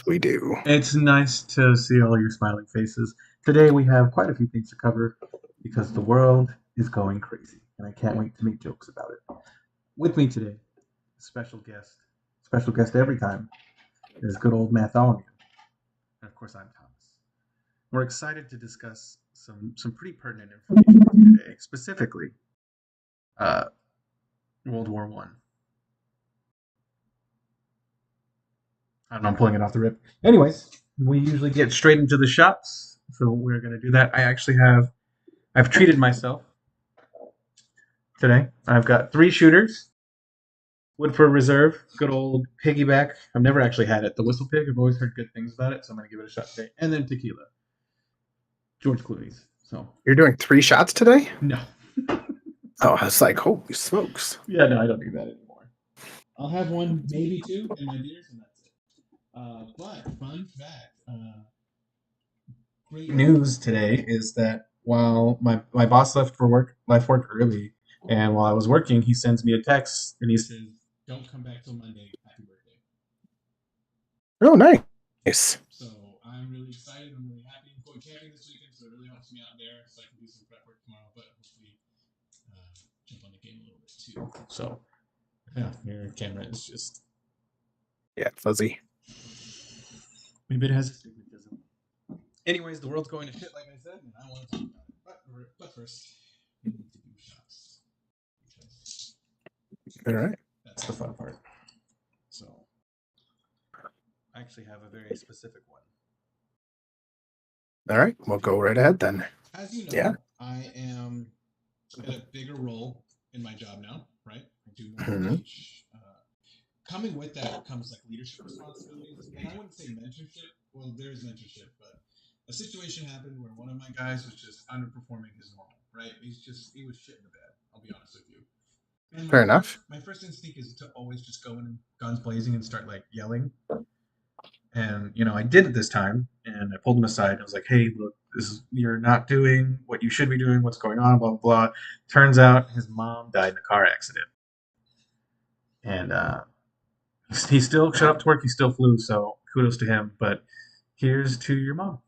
we do. It's nice to see all your smiling faces. Today we have quite a few things to cover because the world is going crazy, and I can't wait to make jokes about it. With me today, special guest every time, is good old Matholomew. And of course, I'm Thomas. We're excited to discuss some pretty pertinent information with you today, specifically uh, World War One. I don't know, I'm pulling it off the rip. Anyways, we usually get straight into the shots, so we're going to do that. I've treated myself today. I've got 3 shooters. Woodford Reserve, good old piggyback. I've never actually had it. The Whistle Pig, I've always heard good things about it, so I'm going to give it a shot today. And then tequila. George Clooney's. So You're doing 3 shots today? no. Oh, I was like, holy smokes. Yeah, no, I don't do that anymore. I'll have one, maybe 2, in my beers, and that's it. But fun fact, great news today is that while my boss left work early, and while I was working, he sends me a text and he says, "Don't come back till Monday. Happy birthday." Oh, nice. So I'm really excited. I'm really happy. I'm going camping this weekend, so it really helps me out there, so I can do some prep work tomorrow. But hopefully, jump on the game a little bit too. So yeah, your camera is just fuzzy. maybe it has astigmatism. Anyways, the world's going to shit, like I said, and I want to talk about it. But first, we need to do shots. All right. That's the fun part. So, I actually have a very specific one. All right. We'll go right ahead then. As you know, I am in a bigger role in my job now, right? I do more teach. Coming with that comes like leadership responsibilities. And I wouldn't say mentorship. Well, there's mentorship, but a situation happened where one of my guys was just underperforming his normal, right? He was shit in the bed. I'll be honest with you. And Fair enough. My first instinct is to always just go in guns blazing and start like yelling. And I did it this time, and I pulled him aside. And I was like, "Hey, look, you're not doing what you should be doing. What's going on? Blah blah blah." Turns out his mom died in a car accident, and he still showed up to work. He still flew, so kudos to him. But here's to your mom.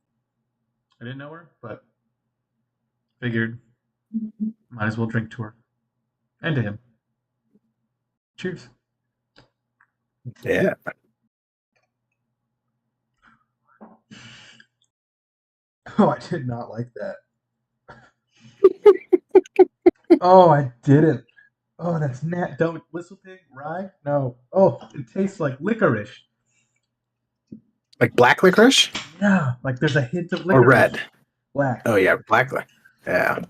I didn't know her, but figured might as well drink to her and to him. Cheers. Yeah. Oh, I did not like that. Oh, I didn't. Oh, that's don't Whistle Pig rye? No. Oh, it tastes like licorice. Like black licorice? Yeah, like there's a hint of licorice. Or red? Black. Oh, yeah, black. Yeah.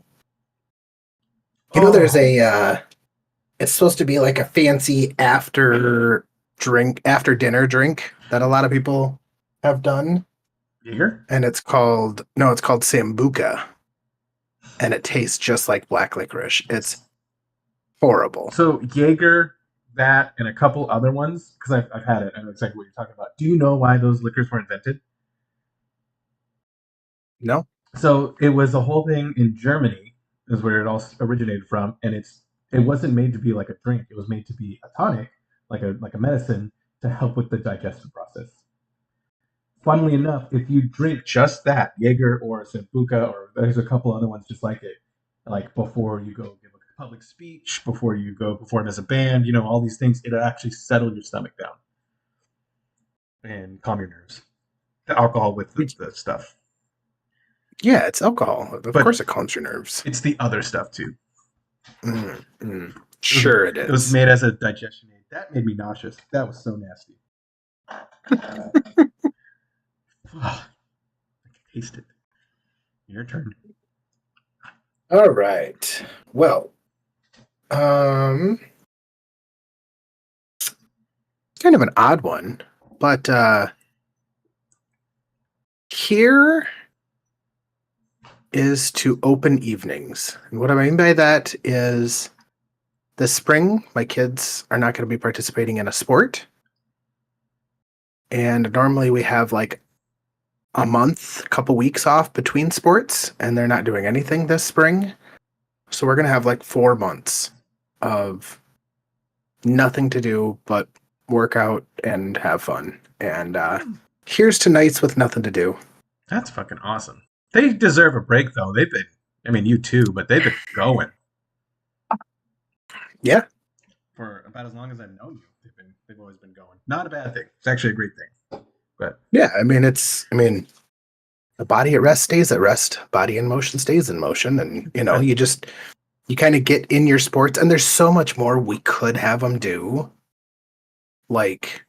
There's it's supposed to be like a fancy after dinner drink that a lot of people have done. Jaeger? And it's called Sambuca. And it tastes just like black licorice. It's horrible. So Jaeger, that, and a couple other ones, because I've had it. I know exactly what you're talking about. Do you know why those liquors were invented? No. So it was a whole thing in Germany, is where it all originated from, and it wasn't made to be like a drink. It was made to be a tonic, like a medicine, to help with the digestive process. Funnily enough, if you drink just that, Jaeger or Sambuca, or there's a couple other ones just like it, like before you go give a public speech, before you go perform as a band, all these things, it'll actually settle your stomach down and calm your nerves. The alcohol with the stuff. Yeah, it's alcohol. Of course it calms your nerves. It's the other stuff too. Sure it is. It was made as a digestion aid. That made me nauseous. That was so nasty. I can taste it. Your turn. All right. Well, kind of an odd one, but here is to open evenings. And what I mean by that is this spring, my kids are not going to be participating in a sport. And normally we have like a month, couple weeks off between sports, and they're not doing anything this spring. So we're going to have like 4 months of nothing to do but work out and have fun. And Here's to nights with nothing to do. That's fucking awesome. They deserve a break though. They've been, I mean, you too, but they've been going Yeah. for about as long as I've known you. They've always been going. Not a bad thing. It's actually a great thing. But Yeah. I mean, the body at rest stays at rest. Body in motion stays in motion. And, you kind of get in your sports, and there's so much more we could have them do. Like,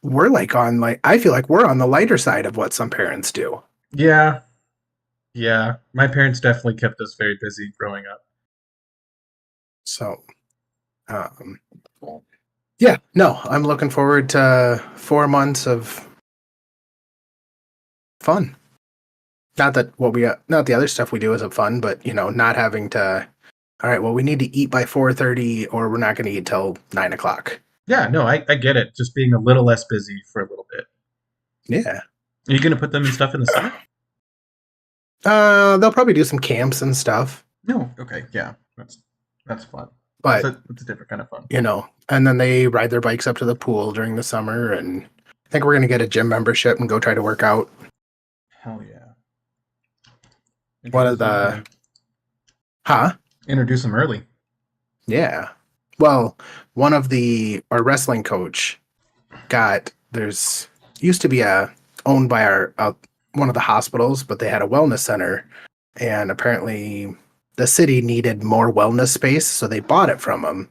we're like I feel like we're on the lighter side of what some parents do. yeah, yeah. My parents definitely kept us very busy growing up. So, um, yeah, no, I'm looking forward to 4 months of fun. Not that not the other stuff we do isn't fun, but not having to. All right, well, we need to eat by 4:30, or we're not going to eat till 9 o'clock. Yeah, no, I get it. Just being a little less busy for a little bit. Yeah, Are you going to put them in stuff in the summer? they'll probably do some camps and stuff, No. Okay. Yeah. That's fun. but That's a different kind of fun. and then they ride their bikes up to the pool during the summer, and I think we're going to get a gym membership and go try to work out. Hell yeah. One of the, huh? Introduce them early. Yeah. Well, our wrestling coach used to be owned by one of the hospitals, but they had a wellness center, and apparently the city needed more wellness space, so they bought it from them.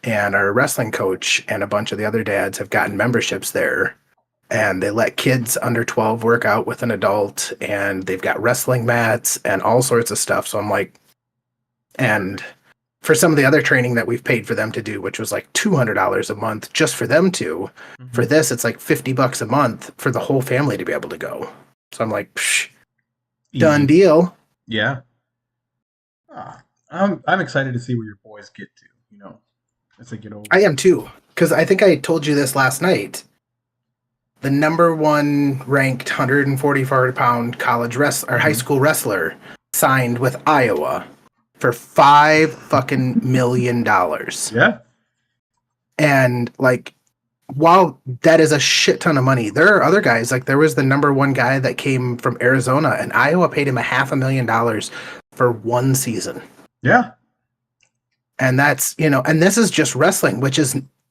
And our wrestling coach and a bunch of the other dads have gotten memberships there, and they let kids under 12 work out with an adult, and they've got wrestling mats and all sorts of stuff. So I'm like, and for some of the other training that we've paid for them to do, which was like $200 a month just for them to, for this, it's like $50 a month for the whole family to be able to go. So I'm like, done deal. Yeah. I'm excited to see where your boys get to, as they get older. I am too, because I think I told you this last night. The number one ranked 144-pound college wrestler or high school wrestler signed with Iowa for $5 million. Yeah. And while that is a shit ton of money, there are other guys. Like, there was the number one guy that came from Arizona, and Iowa paid him $500,000 for one season. Yeah. And that's, and this is just wrestling, which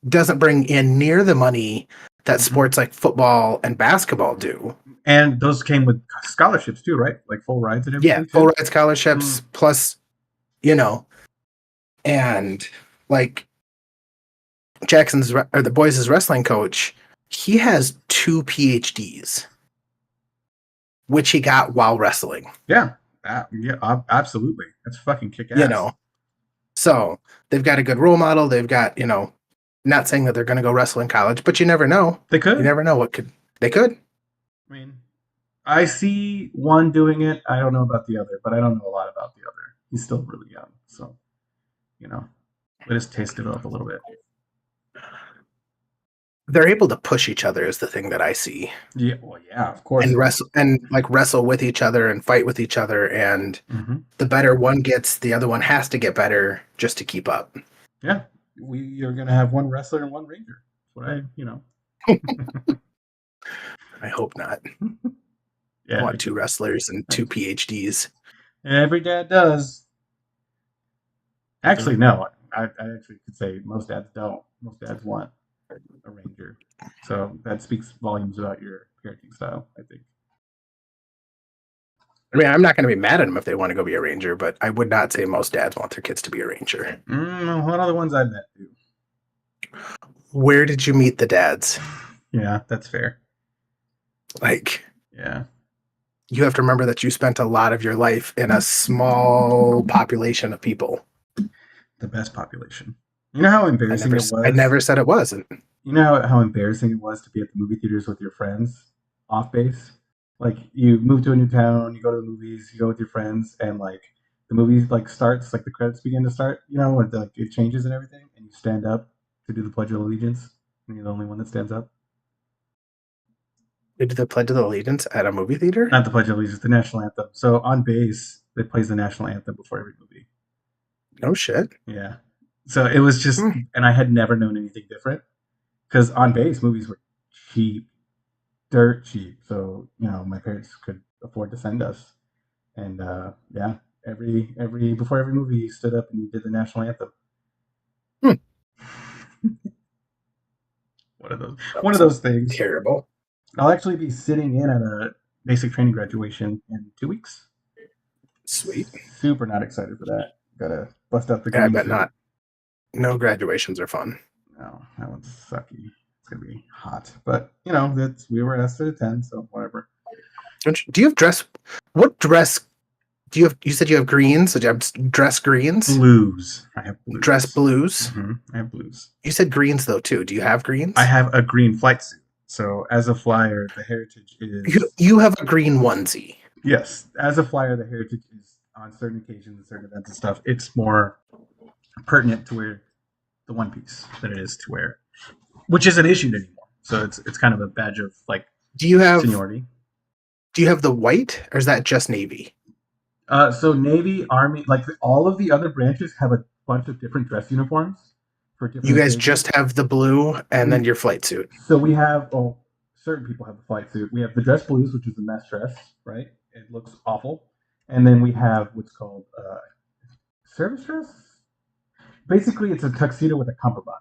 doesn't bring in near the money that sports like football and basketball do. And those came with scholarships too, right? Like full rides and everything. Yeah, full ride scholarships plus, and like the boys' wrestling coach, he has 2 PhDs, which he got while wrestling. Yeah. Yeah, absolutely. That's fucking kick-ass. So they've got a good role model. They've got, not saying that they're going to go wrestle in college, but you never know. They could. You never know they could. I mean, I see one doing it. I don't know about the other, but I don't know a lot about the other. He's still really young. So, let us taste it up a little bit. They're able to push each other is the thing that I see. Yeah, well, yeah, of course. And wrestle with each other and fight with each other, and the better one gets, the other one has to get better just to keep up. Yeah, you're gonna have one wrestler and one ranger. That's what I hope not. Yeah, I want 2 wrestlers and 2 PhDs. Every dad does. Actually, no. I actually could say most dads don't. Most dads want a ranger. So that speaks volumes about your parenting style, I think. I mean, I'm not going to be mad at them if they want to go be a ranger, but I would not say most dads want their kids to be a ranger. One of the ones I've met do. Where did you meet the dads? Yeah, that's fair. Yeah. You have to remember that you spent a lot of your life in a small population of people. The best population. You know how embarrassing it was? I never said it wasn't. You know how embarrassing it was to be at the movie theaters with your friends off base? Like, you move to a new town, you go to the movies, you go with your friends, and the movie starts, the credits begin to start, when it changes and everything, and you stand up to do the Pledge of Allegiance, and you're the only one that stands up. They do the Pledge of Allegiance at a movie theater? Not the Pledge of Allegiance, the national anthem. So on base, it plays the national anthem before every movie. No shit. Yeah. So it was just, and I had never known anything different, because on base movies were cheap. dirt cheap, so my parents could afford to send us. And yeah, every before every movie, he stood up and he did the national anthem. Hmm. One of those. One of those things. Terrible. I'll actually be sitting in at a basic training graduation in 2 weeks. Sweet. Super not excited for that. Gotta bust out the Yeah, I green bet suit. not. No graduations are fun. No, that one's sucky. It's gonna be hot, but we were asked to attend, so whatever. Do you have dress? What dress do you have? You said you have greens. So do you have dress greens? Blues. I have blues. Dress blues. Mm-hmm. I have blues. You said greens though too. Do you have greens? I have a green flight suit. So as a flyer, the heritage is. You have a green onesie. Yes, as a flyer, the heritage is on certain occasions and certain events and stuff. It's more pertinent to wear the one piece than it is to wear, which isn't issued anymore. So it's kind of a badge of like Do you have seniority. Do you have the white, or is that just Navy? So Navy, Army, like all of the other branches have a bunch of different dress uniforms for different. You guys occasions. just have the blue and then your flight suit. So we have, certain people have the flight suit. We have the dress blues, which is the mess dress, right? It looks awful. And then we have what's called service dress. Basically, it's a tuxedo with a cummerbund.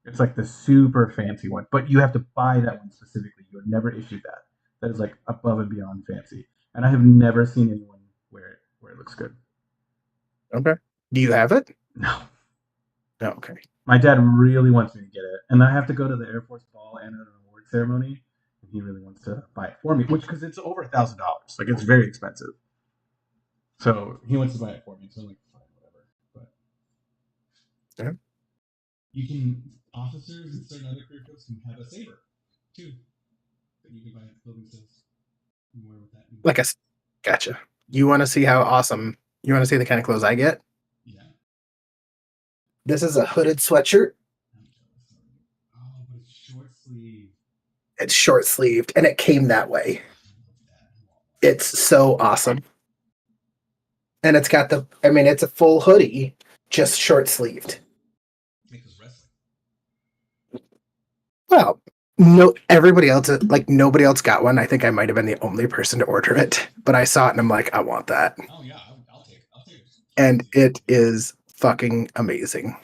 It's like the super fancy one, but you have to buy that one specifically. You are never issued that. That is like above and beyond fancy. And I have never seen anyone wear it where it looks good. Okay. Do you have it? No. No. Okay. My dad really wants me to get it, and I have to go to the Air Force Ball and an award ceremony. And he really wants to buy it for me, because it's over $1,000. Like, it's very expensive. So he wants to buy it for me. So I'm like, fine, whatever. But yeah. You can, officers and certain other career folks can have a saber too that you can buy at clothing sales. Like gotcha. You want to see how awesome? You want to see the kind of clothes I get? Yeah. This is a hooded sweatshirt. Oh, but it's short sleeve. It's short sleeved, and it came that way. It's so awesome. And it's got it's a full hoodie, just short sleeved. Well, no, everybody else, nobody else got one. I think I might have been the only person to order it, but I saw it and I'm like, I want that. Oh yeah, I'll take it. And it is fucking amazing.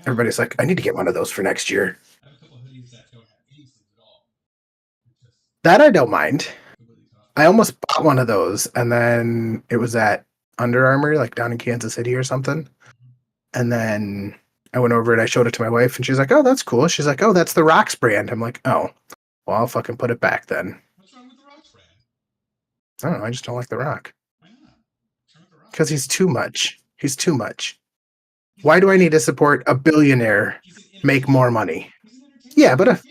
Everybody's like, I need to get one of those for next year. I have a couple of hoodies that don't have any sleeves at all. That I don't mind. I almost bought one of those, and then it was at Under Armour, like down in Kansas City or something. And then I went over and I showed it to my wife, and she's like, oh, that's cool. She's like, oh, that's the Rocks brand. I'm like, oh, well, I'll fucking put it back then. What's wrong with the Rocks brand? I don't know. I just don't like The Rock. Why not? Because he's too much. He's too much. Why do I need to support a billionaire make more money? Yeah, but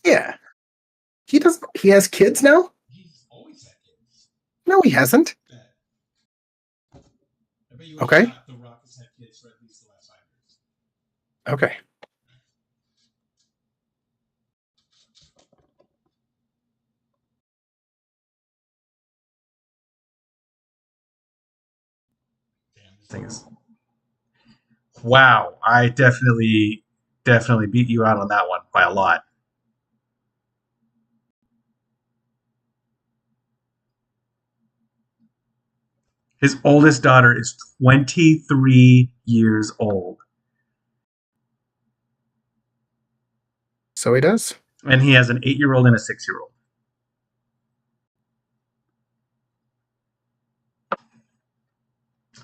yeah. He doesn't. He has kids now? He's always had kids. No, he hasn't. Okay. The Rock has had kids for at least the last 5 years. Okay. Damn, this thing is. Wow, I definitely beat you out on that one by a lot. His oldest daughter is 23 years old. So he does? And he has an 8-year-old and a 6-year-old.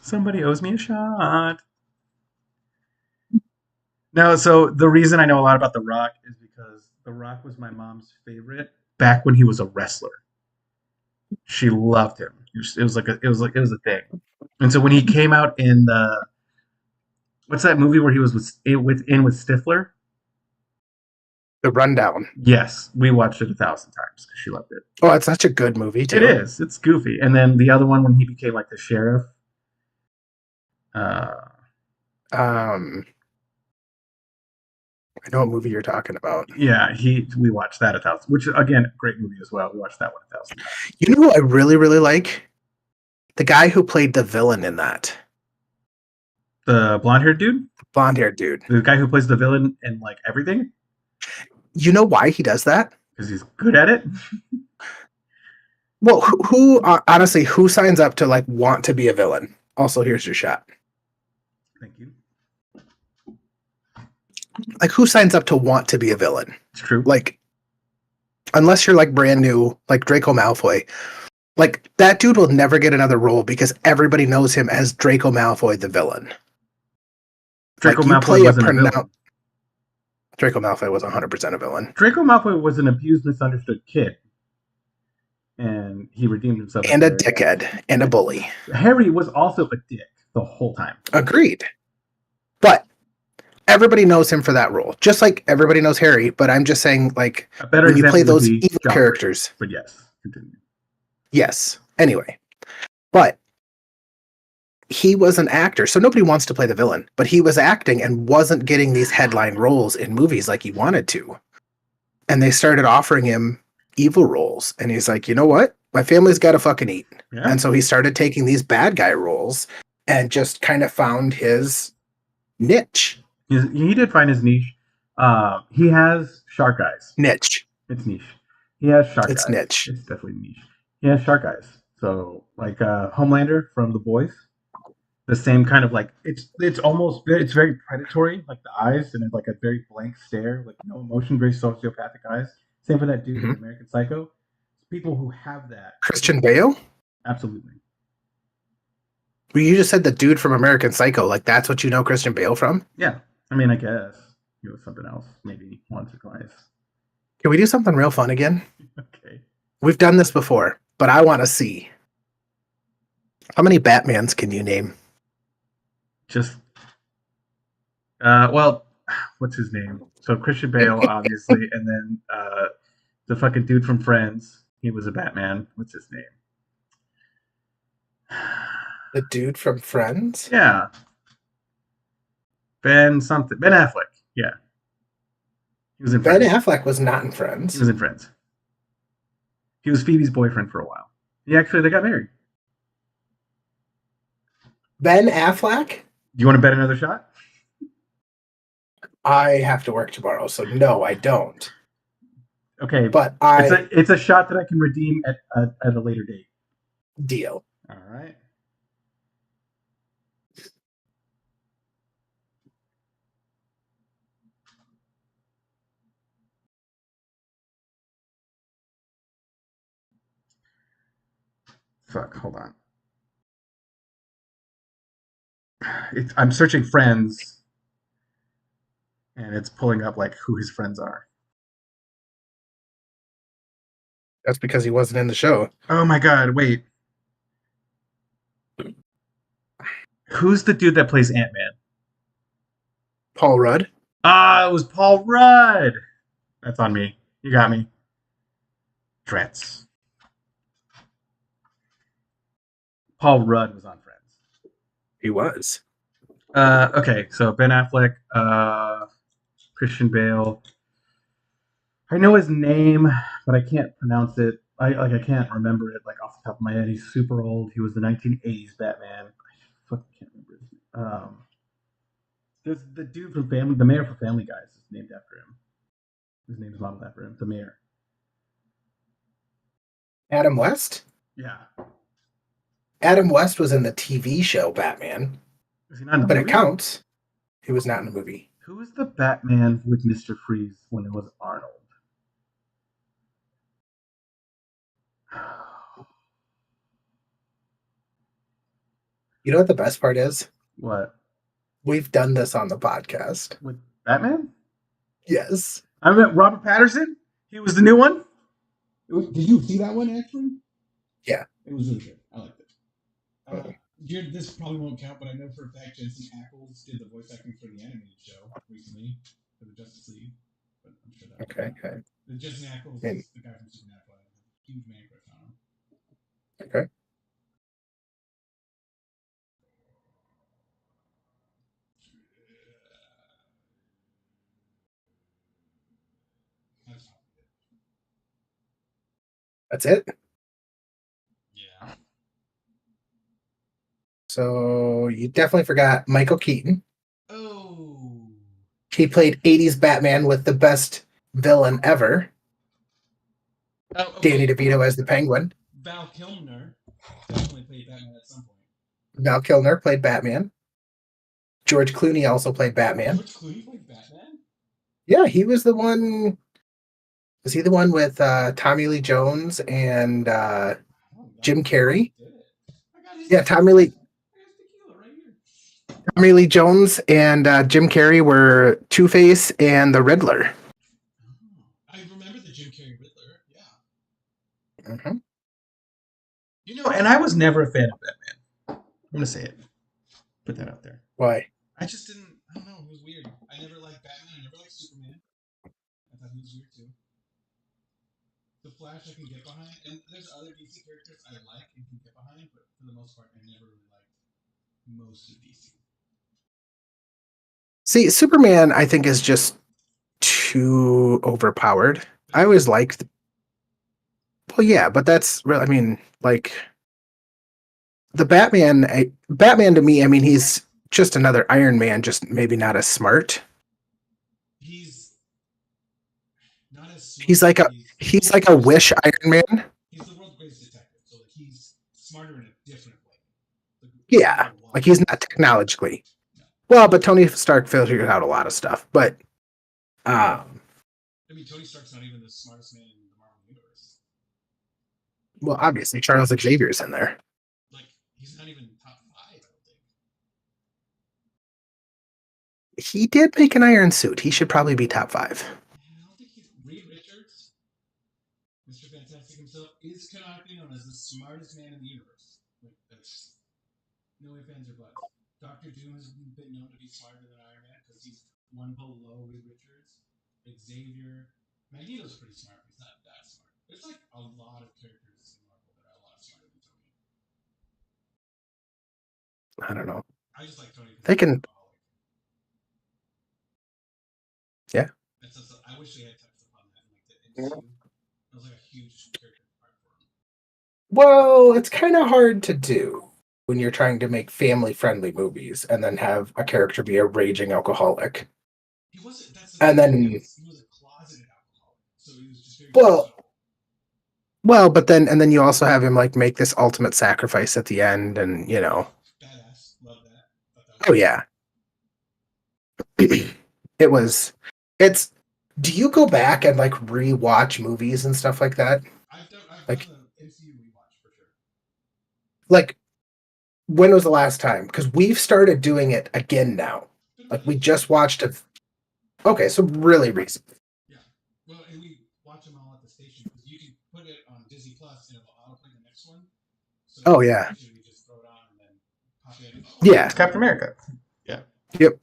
Somebody owes me a shot. No, so the reason I know a lot about The Rock is because The Rock was my mom's favorite back when he was a wrestler. She loved him. It was a thing. And so when he came out in the, what's that movie where he was with Stifler? The Rundown. Yes, we watched it 1,000 times because she loved it. Oh, it's such a good movie too. It is. It's goofy. And then the other one when he became like the sheriff. I know what movie you're talking about. Yeah, we watched that 1,000, which again, great movie as well. We watched that one 1,000 times. You know who I really, really like? The guy who played the villain in that. The blonde-haired dude? Blonde-haired dude. The guy who plays the villain in like everything? You know why he does that? Because he's good at it. Well, who honestly, who signs up to like want to be a villain? Also, here's your shot. Thank you. Like, who signs up to want to be a villain? It's true. Like, unless you're like brand new, like Draco Malfoy, like that dude will never get another role because everybody knows him as Draco Malfoy, the villain. Draco like, you Malfoy play a wasn't a villain. Draco Malfoy was 100% a villain. Draco Malfoy was an abused, misunderstood kid. And he redeemed himself. And a dickhead and a bully. Harry was also a dick the whole time. Agreed. But everybody knows him for that role. Just like everybody knows Harry, but I'm just saying, like, A better when you play example would those be evil Joffrey. characters. But yes, continue. Yes. Anyway. But he was an actor, so nobody wants to play the villain. But he was acting and wasn't getting these headline roles in movies like he wanted to. And they started offering him evil roles. And he's like, you know what? My family's got to fucking eat. Yeah. And so he started taking these bad guy roles and just kind of found his niche. He did find his niche. He has shark eyes. Niche. It's niche. He has shark eyes. It's niche. It's definitely niche. He has shark eyes. So, like Homelander from The Boys, the same kind of like it's very predatory, like the eyes, and it's like a very blank stare, like no emotion, very sociopathic eyes. Same for that dude in American Psycho. People who have that. Christian Bale? Absolutely. Well, you just said the dude from American Psycho. Like, that's what you know Christian Bale from? Yeah. I mean, I guess he was something else, maybe once or twice. Can we do something real fun again? Okay. We've done this before, but I want to see. How many Batmans can you name? Just, well, what's his name? So Christian Bale, obviously, and then the fucking dude from Friends. He was a Batman. What's his name? The dude from Friends? Yeah. Ben something. Ben Affleck. Yeah. He was in Ben Friends. Affleck was not in Friends. He was in Friends. He was Phoebe's boyfriend for a while. They got married. Ben Affleck? Do you want to bet another shot? I have to work tomorrow, so no, I don't. Okay, But it's a shot that I can redeem at a later date. Deal. All right. Fuck, hold on. I'm searching friends, and it's pulling up like who his friends are. That's because he wasn't in the show. Oh my god, wait. Who's the dude that plays Ant-Man? Paul Rudd? Ah, it was Paul Rudd. That's on me. You got me. Trance. Paul Rudd was on Friends. He was. Okay, so Ben Affleck, Christian Bale. I know his name, but I can't pronounce it. I can't remember it like off the top of my head. He's super old. He was the 1980s Batman. I fucking can't remember his name. There's the dude from Family, the mayor for Family Guys is named after him. His name is modeled after him. The mayor. Adam West? Yeah. Adam West was in the TV show Batman. Was he not in the But movie? it counts. He was not in the movie. Who was the Batman with Mr. Freeze when it was Arnold? You know what the best part is? What? We've done this on the podcast. With Batman? Yes. I meant Robert Patterson? He was the new one? Did you see that one, actually? Yeah. It was really good. I liked it. Jared, this probably won't count, but I know for a fact Jensen Ackles did the voice acting for the animated show recently for the Justice League. But I'm sure that Okay. The Jensen Ackles And- is the guy from Supernatural. I have a huge man crush on him. Okay. That's not it. That's it? Yeah. So you definitely forgot Michael Keaton. Oh. He played 80s Batman with the best villain ever. Oh, okay. Danny DeVito as the Penguin. Val Kilmer definitely played Batman at some point. Val Kilmer played Batman. George Clooney also played Batman. George Clooney played Batman? Yeah, he was the one. Was he the one with Tommy Lee Jones and Jim Carrey? Did it? I got his Yeah, Tommy Lee. I got his tequila right here. Tommy Lee Jones and Jim Carrey were Two-Face and the Riddler. Oh, I remember the Jim Carrey Riddler. Yeah. Mhm. You know, and I was never a fan of Batman. I'm gonna say it. Put that out there. Why? I just didn't. I don't know. It was weird. I never liked Batman. I never liked Superman. I thought he was weird too. The Flash I can get behind, and there's other DC characters I like and can get behind, but for the most part, I never really liked most of DC. See, Superman, I think, is just too overpowered. I always liked. Well, yeah, but that's real. I mean, like the Batman. Batman to me, I mean, he's just another Iron Man, just maybe not as smart. He's not as smart. He's like a but he's like a wish Iron Man. He's the world's greatest detective, so like he's smarter in a different way. Yeah, like he's not technologically. Well, but Tony Stark figured out a lot of stuff. But I mean, Tony Stark's not even the smartest man in the Marvel universe. well, obviously Charles Xavier's in there. Like, he's not even top 5, I don't think. He did make an iron suit. He should probably be top 5. I don't think he's Reed Richards, Mr. Fantastic himself, is canonically known as the smartest man in the universe. Like, that's no ifs, ands, or buts. Doctor Doom has been known to be smarter than Iron Man because he's one below Reed Richards. Xavier, Magneto's pretty smart, but he's not that smart. There's like a lot of characters in Marvel that are a lot smarter than Tony. I don't know. I just like Tony. They can. Yeah. I wish they had touched upon that in like the MCU. That was like a huge character part for him. Well, it's kind of hard to do when you're trying to make family-friendly movies and then have a character be a raging alcoholic. He wasn't. That's And then, he was a closeted alcoholic, so he was just very well, subtle. well, but then you also have him like make this ultimate sacrifice at the end, and you know, Badass. Love that. Thought that was oh yeah, it was. It's. Do you go back and like rewatch movies and stuff like that? I've Like- done the MCU rewatch for sure. Like, when was the last time? Because we've started doing it again now. Like we just watched a. Okay, so really recent. Yeah. Well, and we watch them all at the station because you can put it on Disney Plus and it'll autoplay the next one. So Oh, yeah. usually we just throw it on and then pop in. Oh, Yeah. It's Captain America. Yeah. Yep.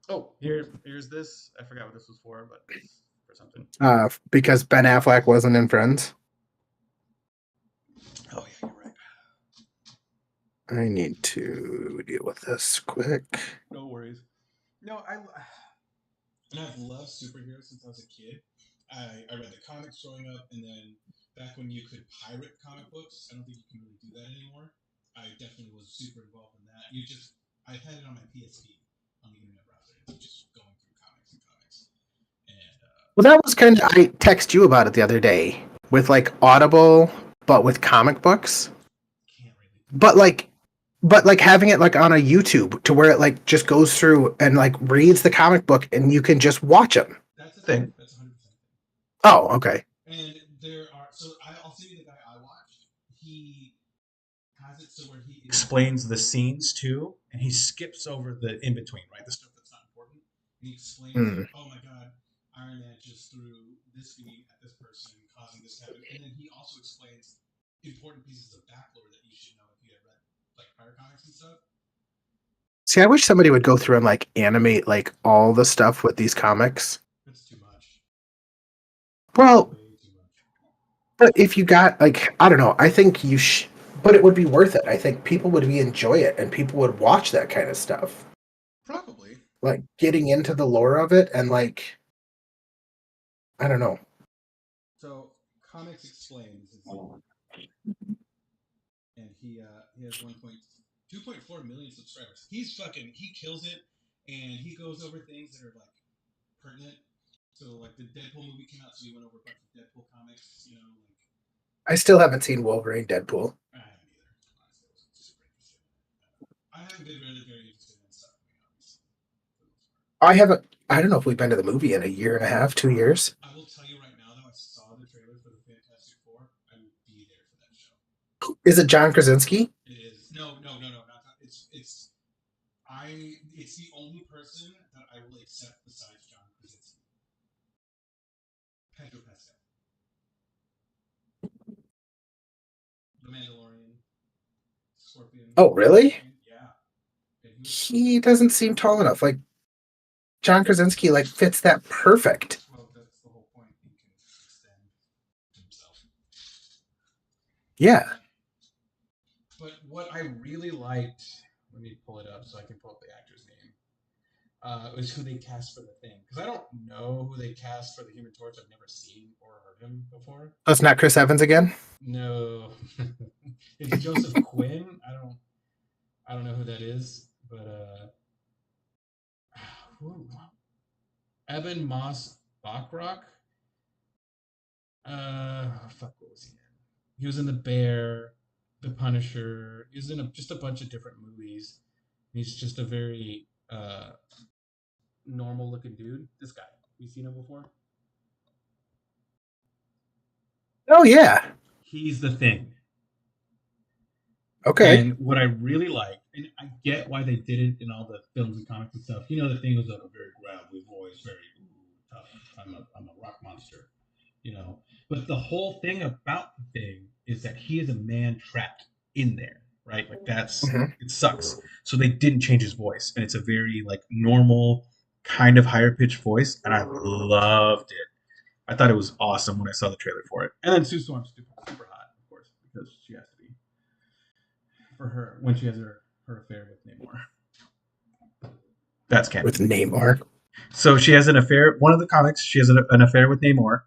Oh, here's this. I forgot what this was for, but it's for something. Because Ben Affleck wasn't in Friends. Oh yeah, you're right. I need to deal with this quick. No worries. No, And I've loved superheroes since I was a kid. I read the comics growing up, and then back when you could pirate comic books, I don't think you can really do that anymore. I definitely was super involved in that. I had it on my PSP on the internet browser, and just going through comics and comics. And Well, that was kind of. I text you about it the other day with like Audible, but with comic books. can't really. But like having it like on a YouTube to where it like just goes through and like reads the comic book and you can just watch them. That's a Thing. That's 100%. Oh, okay. And there are I'll see the guy I watched. He has it so where he explains the scenes too, and he skips over the in between, right? the stuff that's not important. And he explains, Hmm. like, oh my god, Iron Man just threw this beam at this person, causing this to happen. And then he also explains important pieces of backlore that you should know if you had read like prior comics and stuff. See, I wish somebody would go through and like animate like all the stuff with these comics. It's too much. Well, Way too much. but if you got like I don't know, I think you but it would be worth it. I think people would enjoy it and people would watch that kind of stuff. Probably. Like getting into the lore of it and like I don't know. So Comics Explains is and he has 2.4 million subscribers. He kills it, and he goes over things that are like pertinent. So like the Deadpool movie came out, so he went over a bunch of Deadpool comics, like I still haven't seen Wolverine Deadpool. I haven't either. Honestly, I wasn't super interested in it. I have been really very interested in stuff. Obviously, for the most part. I haven't. I don't know if we've been to the movie in a year and a half, 2 years. I will tell you right now, though, I saw the trailer for the Fantastic Four. I will be there for that show. Is it John Krasinski? It is no, not that. It's I. It's the only person that I will accept besides John Krasinski. Pedro Pascal, The Mandalorian, Scorpion. Oh, really? Yeah. And he was- He doesn't seem tall enough. Like John Krasinski, like fits that perfect. well, that's the whole point. He can extend himself. Yeah. But what I really liked, let me pull it up so I can pull up the actor's name, was who they cast for the thing. Because I don't know who they cast for the Human Torch. I've never seen or heard him before. Oh, it's not Chris Evans again. No, it's Joseph Quinn. I don't know who that is, but who? Eben Moss Bachrock. Fuck, what was he in? He was in The Bear, The Punisher. He was in just a bunch of different movies. He's just a very normal looking dude. This guy, you seen him before? Oh yeah. He's the Thing. Okay. And what I really like, and I get why they did it in all the films and comics and stuff. You know, the Thing was like a very gravelly voice, very tough. I'm a rock monster, you know. But the whole thing about the Thing is that he is a man trapped in there, right? Like that's it sucks. So they didn't change his voice, and it's a very like normal, kind of higher pitched voice, and I loved it. I thought it was awesome when I saw the trailer for it. And then Sue Storm's super hot, of course, because she has to be for her when she has her affair with Namor. That's canon. With Namor. So she has an affair. One of the comics, she has an affair with Namor,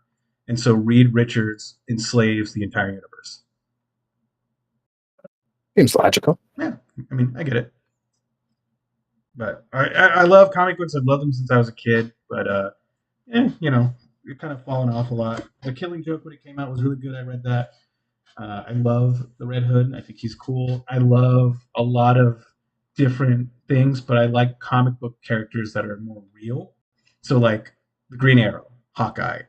and so Reed Richards enslaves the entire universe. Seems logical. Yeah, I mean, I get it. But I love comic books. I've loved them since I was a kid. But you know, it kind of fallen off a lot. The Killing Joke when it came out was really good. I read that. I love the Red Hood. I think he's cool. I love a lot of different things, but I like comic book characters that are more real. So like the Green Arrow, Hawkeye,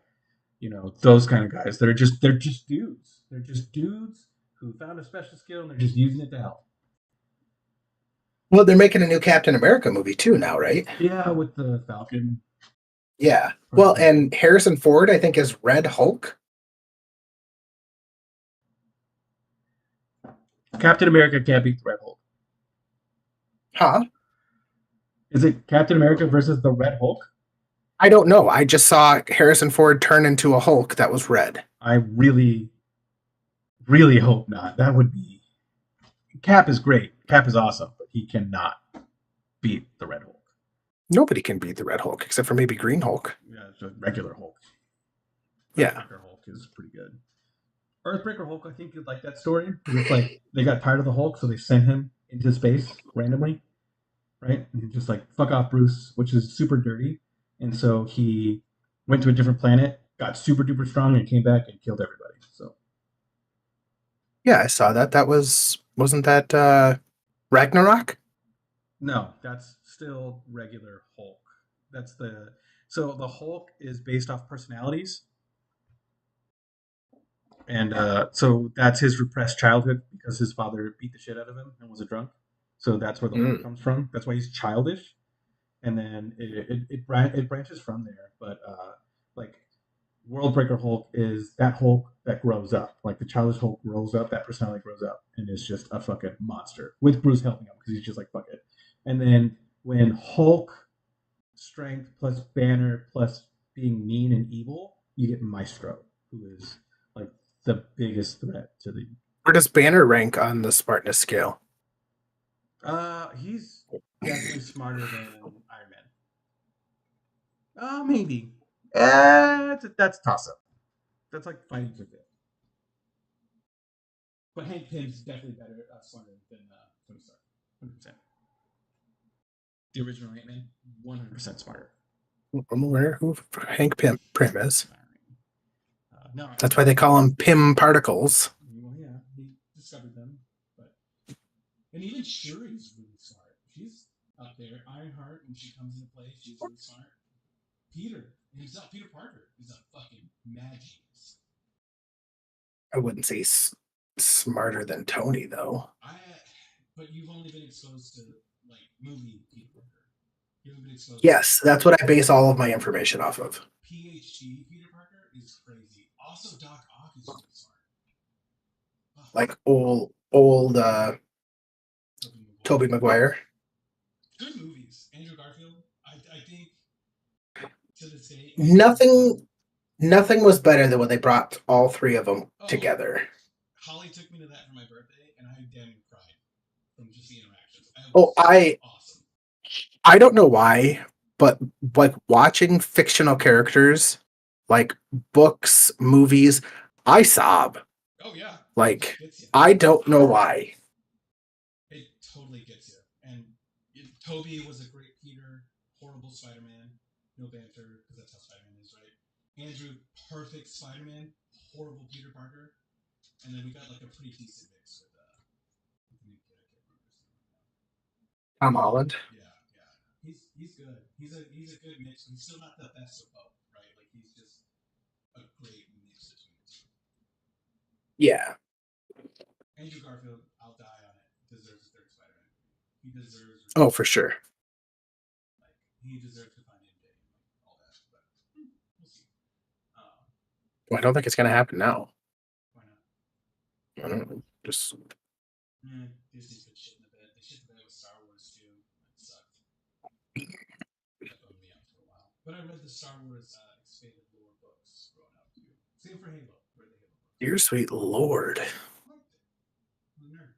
you know, those kind of guys that are they're just dudes. They're just dudes who found a special skill and they're just using it to help. Well, they're making a new Captain America movie too now, right? Yeah, with the Falcon. Yeah. Well, and Harrison Ford, I think, is Red Hulk. Captain America can't beat the Red Hulk. Huh? Is it Captain America versus the Red Hulk? I don't know. I just saw Harrison Ford turn into a Hulk that was red. I really, really hope not. That would be. Cap is great. Cap is awesome, but he cannot beat the Red Hulk. Nobody can beat the Red Hulk except for maybe Green Hulk. Yeah, it's a regular Hulk. Yeah. Earthbreaker Hulk is pretty good. Earthbreaker Hulk, I think you'd like that story. It's like they got tired of the Hulk, so they sent him into space randomly, right? And just like fuck off, Bruce, which is super dirty. And so he went to a different planet, got super duper strong, and came back and killed everybody. So Yeah, I saw that. Wasn't that Ragnarok? no, that's still regular Hulk. So the Hulk is based off personalities. And so that's his repressed childhood because his father beat the shit out of him and was a drunk. So that's where the Hulk comes from. That's why he's childish. And then it branches from there. But like Worldbreaker Hulk is that Hulk that grows up. Like the childish Hulk grows up, that personality grows up and is just a fucking monster with Bruce helping him because he's just like, fuck it. And then when Hulk strength plus Banner plus being mean and evil, you get Maestro, who is like the biggest threat to the. Where does Banner rank on the smartness scale? He's definitely smarter than Iron Man. Maybe. That's toss up. That's like fighting for it. But Hank Pym's definitely better, smarter than Tony Stark. 100%. The original Ant-Man. 100% smarter. I'm aware who Hank Pym is. no. That's why they call them Pym particles. Well, yeah, he discovered them, but and even Shuri's really smart. She's up there. Ironheart, when she comes into play, she's really smart. Peter himself, Peter Parker, is a fucking mad genius. I wouldn't say smarter than Tony, though. But you've only been exposed to like movie Peter Parker. You haven't been exposed. Yes, that's what I base all of my information off of. PhD Peter Parker is crazy. Also, Doc Ock is really smart. Like old Tobey Maguire. Good movies. Andrew Garfield. I think to this day. Nothing was better than when they brought all three of them together. Holly took me to that for my birthday, and I damn near cried from just the interactions. Awesome. I don't know why, but like watching fictional characters, like books, movies, I sob. Oh yeah. Like, It gets you. I don't know why. It totally gets you. And Toby was a great Peter, horrible Spider-Man, no banter, because that's how Spider-Man is, right? Andrew, perfect Spider-Man, horrible Peter Parker, and then we got like a pretty decent mix with the new kid. I can't remember his name right now. Tom Holland. Yeah. He's good. He's a good mix, but he's still not the best of both, right? Like he's just a great mix between the two. Yeah. Andrew Garfield, I'll die on it. Deserves a third Spider-Man movie. He deserves. Oh, for sure. Like he deserves to find MJ and like all that, but we'll see. Well, I don't think it's gonna happen now. Why not? I don't know. Just Disney put shit in the bed. They shit in the bed with Star Wars too. That sucked. That bummed me out for a while. But I read the Star Wars expanded lore books growing up too. Same for Halo. Read the Halo books. dear sweet Lord, I liked it. I'm a nerd.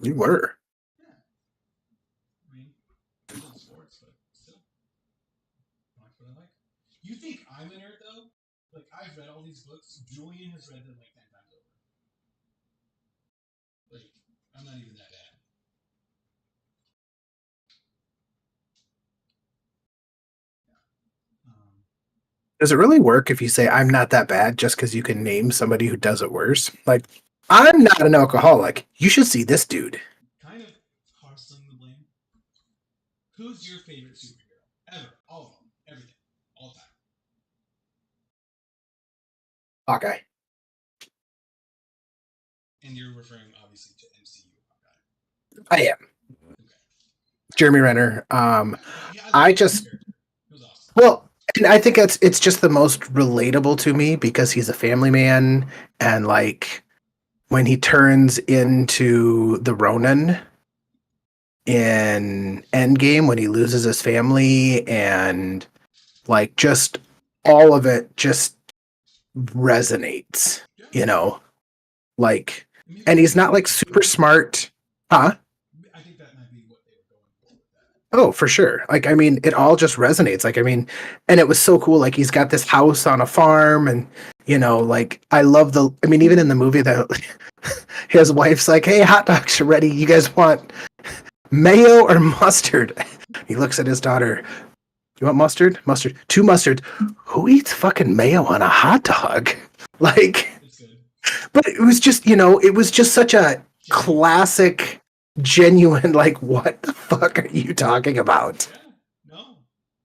you were. Yeah. I mean, I love sports, but still, I like what I like. You think I'm a nerd though? Like I've read all these books. Julian has read them like 10 times over. Like I'm not even that bad. Yeah. Does it really work if you say I'm not that bad just because you can name somebody who does it worse? Like, I'm not an alcoholic. You should see this dude. Kind of parceling the blame. Who's your favorite superhero ever? All of them, everything, all time. Hawkeye. And you're referring obviously to MCU Hawkeye. I am. Okay. Jeremy Renner. Yeah, I love just- that character. It was awesome. Well, and I think it's just the most relatable to me because he's a family man, and like when he turns into the Ronin in Endgame, when he loses his family, and like just all of it just resonates, Yeah. you know, like, Maybe and he's not like that's- super smart, huh? I think that might be what they were going for with that. Oh, for sure. Like, I mean, it all just resonates. Like, I mean, and it was so cool. Like, he's got this house on a farm, and you know, like, I love I mean, even in the movie, that his wife's like, "Hey, hot dogs are ready. You guys want mayo or mustard?" He looks at his daughter. You want mustard? Mustard. 2 mustards. Who eats fucking mayo on a hot dog? Like, It's good. but it was just, you know, it was just such a classic, genuine, like, what the fuck are you talking about? Yeah. No.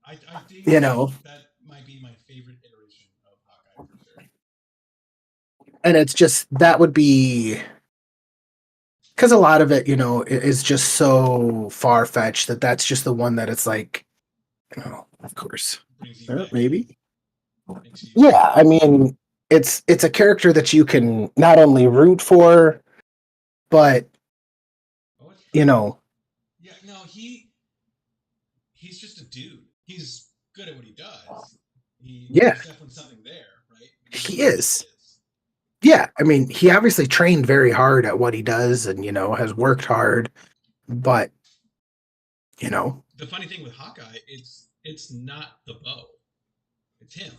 I think You know. that might be my favorite iteration of Hawkeye for sure. And it's just, that would be, because a lot of it, you know, is just so far-fetched that that's just the one that it's like, oh, of course. Brings you back. Maybe. Makes you- Yeah, I mean, it's a character that you can not only root for, but, Oh, it's- you know, Yeah, no, he's just a dude. He's good at what he does. Yeah. There's definitely something there, right? He is. Yeah, I mean, he obviously trained very hard at what he does and, you know, has worked hard, but, you know, The funny thing with Hawkeye, it's not the bow. It's him.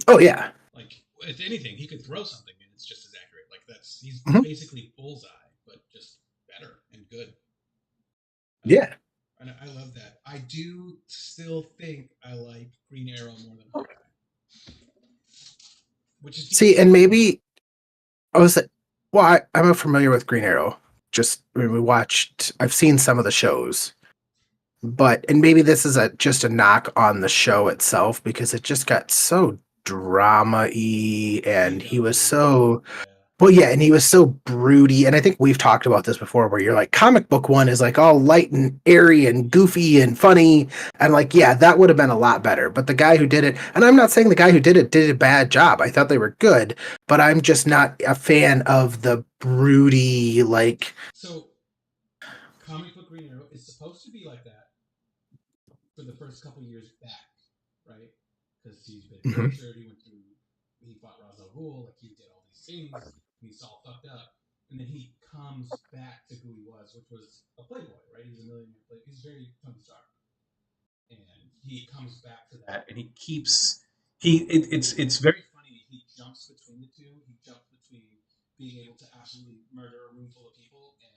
oh, yeah. Like, if anything, he could throw something and it's just as accurate. Like, he's Mhm. basically bullseye, but just better and good. Yeah. And I love that. I do still think I like Green Arrow more than Hawkeye. which is See, and maybe I was well, I'm familiar with Green Arrow. Just I mean, I've seen some of the shows, but and maybe this is just a knock on the show itself because it just got so drama-y and he was so Yeah. well, yeah, and he was so broody. And I think we've talked about this before where you're like, comic book one is like all light and airy and goofy and funny. And like, yeah, that would have been a lot better. But the guy who did it, and I'm not saying the guy who did it did a bad job. I thought they were good, but I'm just not a fan of the broody, like, So, comic book Green Arrow is supposed to be like that for the first couple years back, right? Because he's been mhm. tortured. He fought Ra's al Ghul, like he did all these things. He's all fucked up, and then he comes back to who he was, which was a playboy, right? He's a millionaire playboy. He's very Tony Stark, and he comes back to that, and he keeps it's very funny. He jumps between the two. He jumps between being able to absolutely murder a room full of people and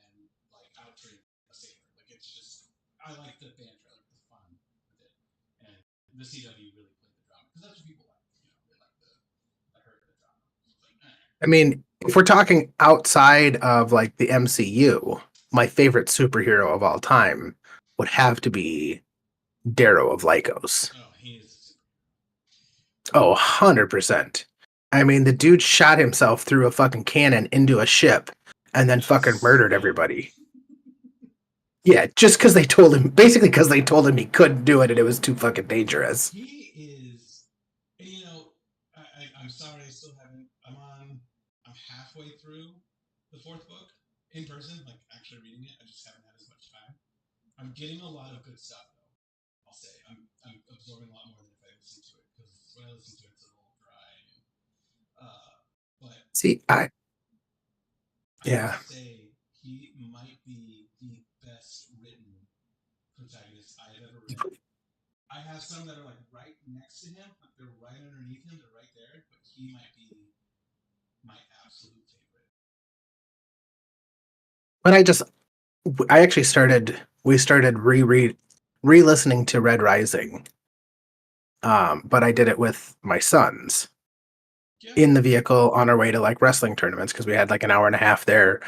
like outtrain a saber. Like it's just I like the banter, I like the fun with it, and the CW really played the drama because that's what people like. You know, they like the hurt of the drama. It's like, I mean, if we're talking outside of like the MCU, my favorite superhero of all time would have to be Darrow of Lycos. oh, he is. Oh, 100%. I mean, the dude shot himself through a fucking cannon into a ship and then fucking murdered everybody. Yeah, just because they told him, basically because they told him he couldn't do it and it was too fucking dangerous. He is, and you know, I'm sorry, I still haven't. I'm halfway through the fourth book in person, like actually reading it. I just haven't had as much time. I'm getting a lot of good stuff, though. I'll say I'm absorbing a lot more than if I listen to it because when I listen to it, it's a little dry. But See, I yeah. would say he might be the best written protagonist I have ever read. I have some that are like right next to him, like they're right underneath him, they're right there, but he might be my absolute favorite. But I actually we started re-listening to Red Rising. But I did it with my sons Yeah. in the vehicle on our way to like wrestling tournaments because we had like an hour and a half there.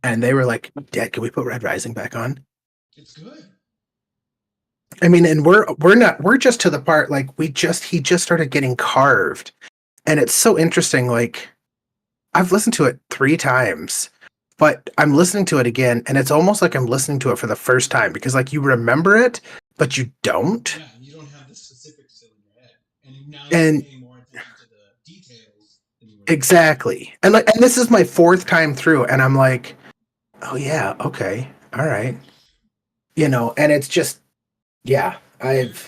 And they were like, Dad, can we put Red Rising back on? It's good. I mean, and we're just to the part like he just started getting carved. And it's so interesting, like I've listened to it 3 times, but I'm listening to it again, and it's almost like I'm listening to it for the first time because like you remember it, but you don't. Yeah, you don't have the specifics still in your head. And now And you're paying more attention to the details than you were. exactly. And like and this is my 4th time through, and I'm like, oh yeah, okay, all right. You know, and it's just yeah, Pierce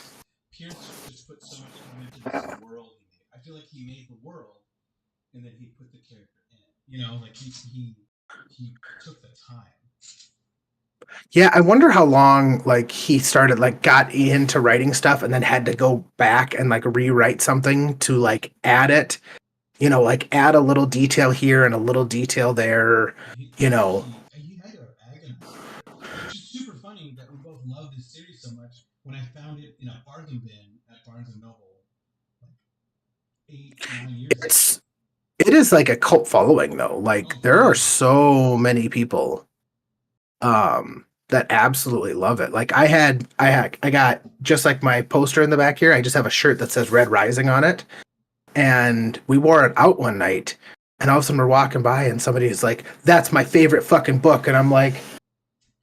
just put so much time into this world he made. I feel like he made the world and then he put the character in it. You know, like he took the time. yeah, I wonder how long like he started like got into writing stuff and then had to go back and like rewrite something to like add it, you know, like add a little detail here and a little detail there, you know. He had to agonize over it, which is super funny that we both love this series so much. When I found it in a bargain bin at Barnes and Noble, like 8-9 years ago. It is like a cult following though. Like there are so many people that absolutely love it. Like I got just like my poster in the back here, I just have a shirt that says Red Rising on it. And we wore it out one night and all of a sudden we're walking by and somebody's like, that's my favorite fucking book. And I'm like,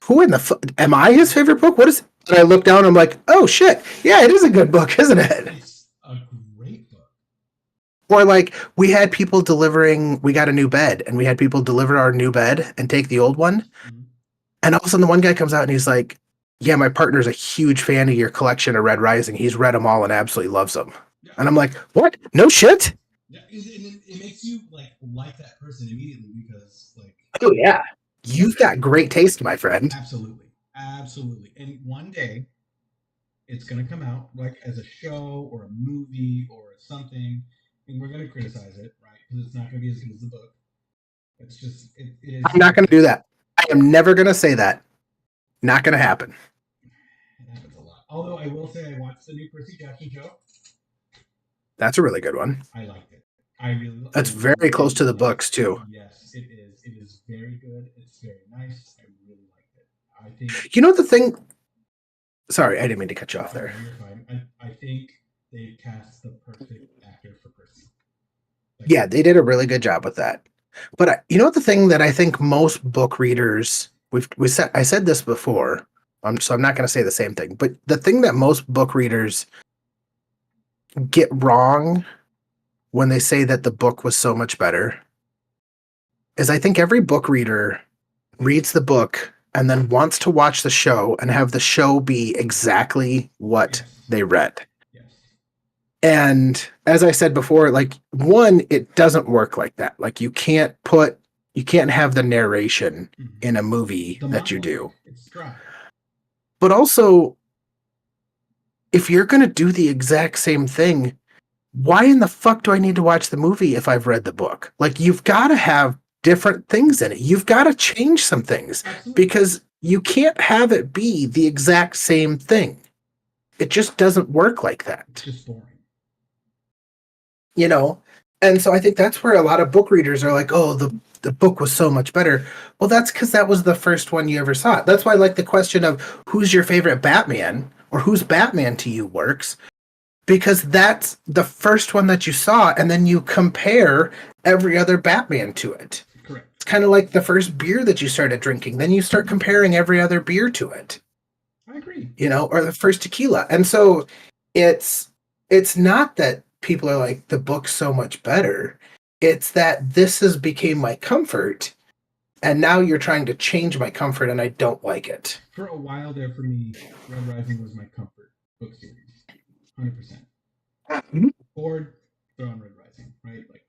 who in the am I his favorite book? What is it? And I look down and I'm like, oh shit. Yeah, it is a good book, isn't it? It's a great book. Or like we had people delivering, we got a new bed and we had people deliver our new bed and take the old one. Mm-hmm. And all of a sudden the one guy comes out and he's like, yeah, my partner's a huge fan of your collection of Red Rising. He's read them all and absolutely loves them. Yeah. And I'm like, what? No shit? Yeah, it makes you like that person immediately because like. Oh yeah, you've got great taste, my friend. Absolutely. And one day, it's gonna come out like as a show or a movie or something, and we're gonna criticize it, right? Because it's not gonna be as good as the book. It's just it is. I'm not going to do that. I am never going to say that. Not going to happen. It happens a lot. Although I will say I watched the new Percy Jackson show. That's a really good one. I liked it. I really. That's I very close to the like books it. too. Yes, it is. It is very good. It's very nice. I really liked it. I think. You know the thing. Sorry, I didn't mean to cut you off Oh, there. no, you're fine. I think they cast the perfect actor for Percy. Like, Yeah, they did a really good job with that. But you know what the thing that I think most book readers I said this before, so I'm not going to say the same thing. But the thing that most book readers get wrong when they say that the book was so much better is I think every book reader reads the book and then wants to watch the show and have the show be exactly what yes, they read. yes, And as I said before, like one, it doesn't work like that. Like you can't have the narration Mhm. in a movie The that you monologue, do. it's dry. But also, if you're going to do the exact same thing, why in the fuck do I need to watch the movie if I've read the book? Like you've got to have different things in it. You've got to change some things Absolutely. because you can't have it be the exact same thing. It just doesn't work like that. It's just boring. You know, and so I think that's where a lot of book readers are like, oh, the book was so much better. Well, that's because that was the first one you ever saw. That's why like the question of who's your favorite Batman or who's Batman to you works, because that's the first one that you saw, and then you compare every other Batman to it. Correct. It's kind of like the first beer that you started drinking, then you start comparing every other beer to it, I agree. you know, or the first tequila. And so it's not that people are like the book's so much better. It's that this has became my comfort, and now you're trying to change my comfort, and I don't like it. For a while there, for me, Red Rising was my comfort book series, 100%. Mhm. Or throw on Red Rising, right? Like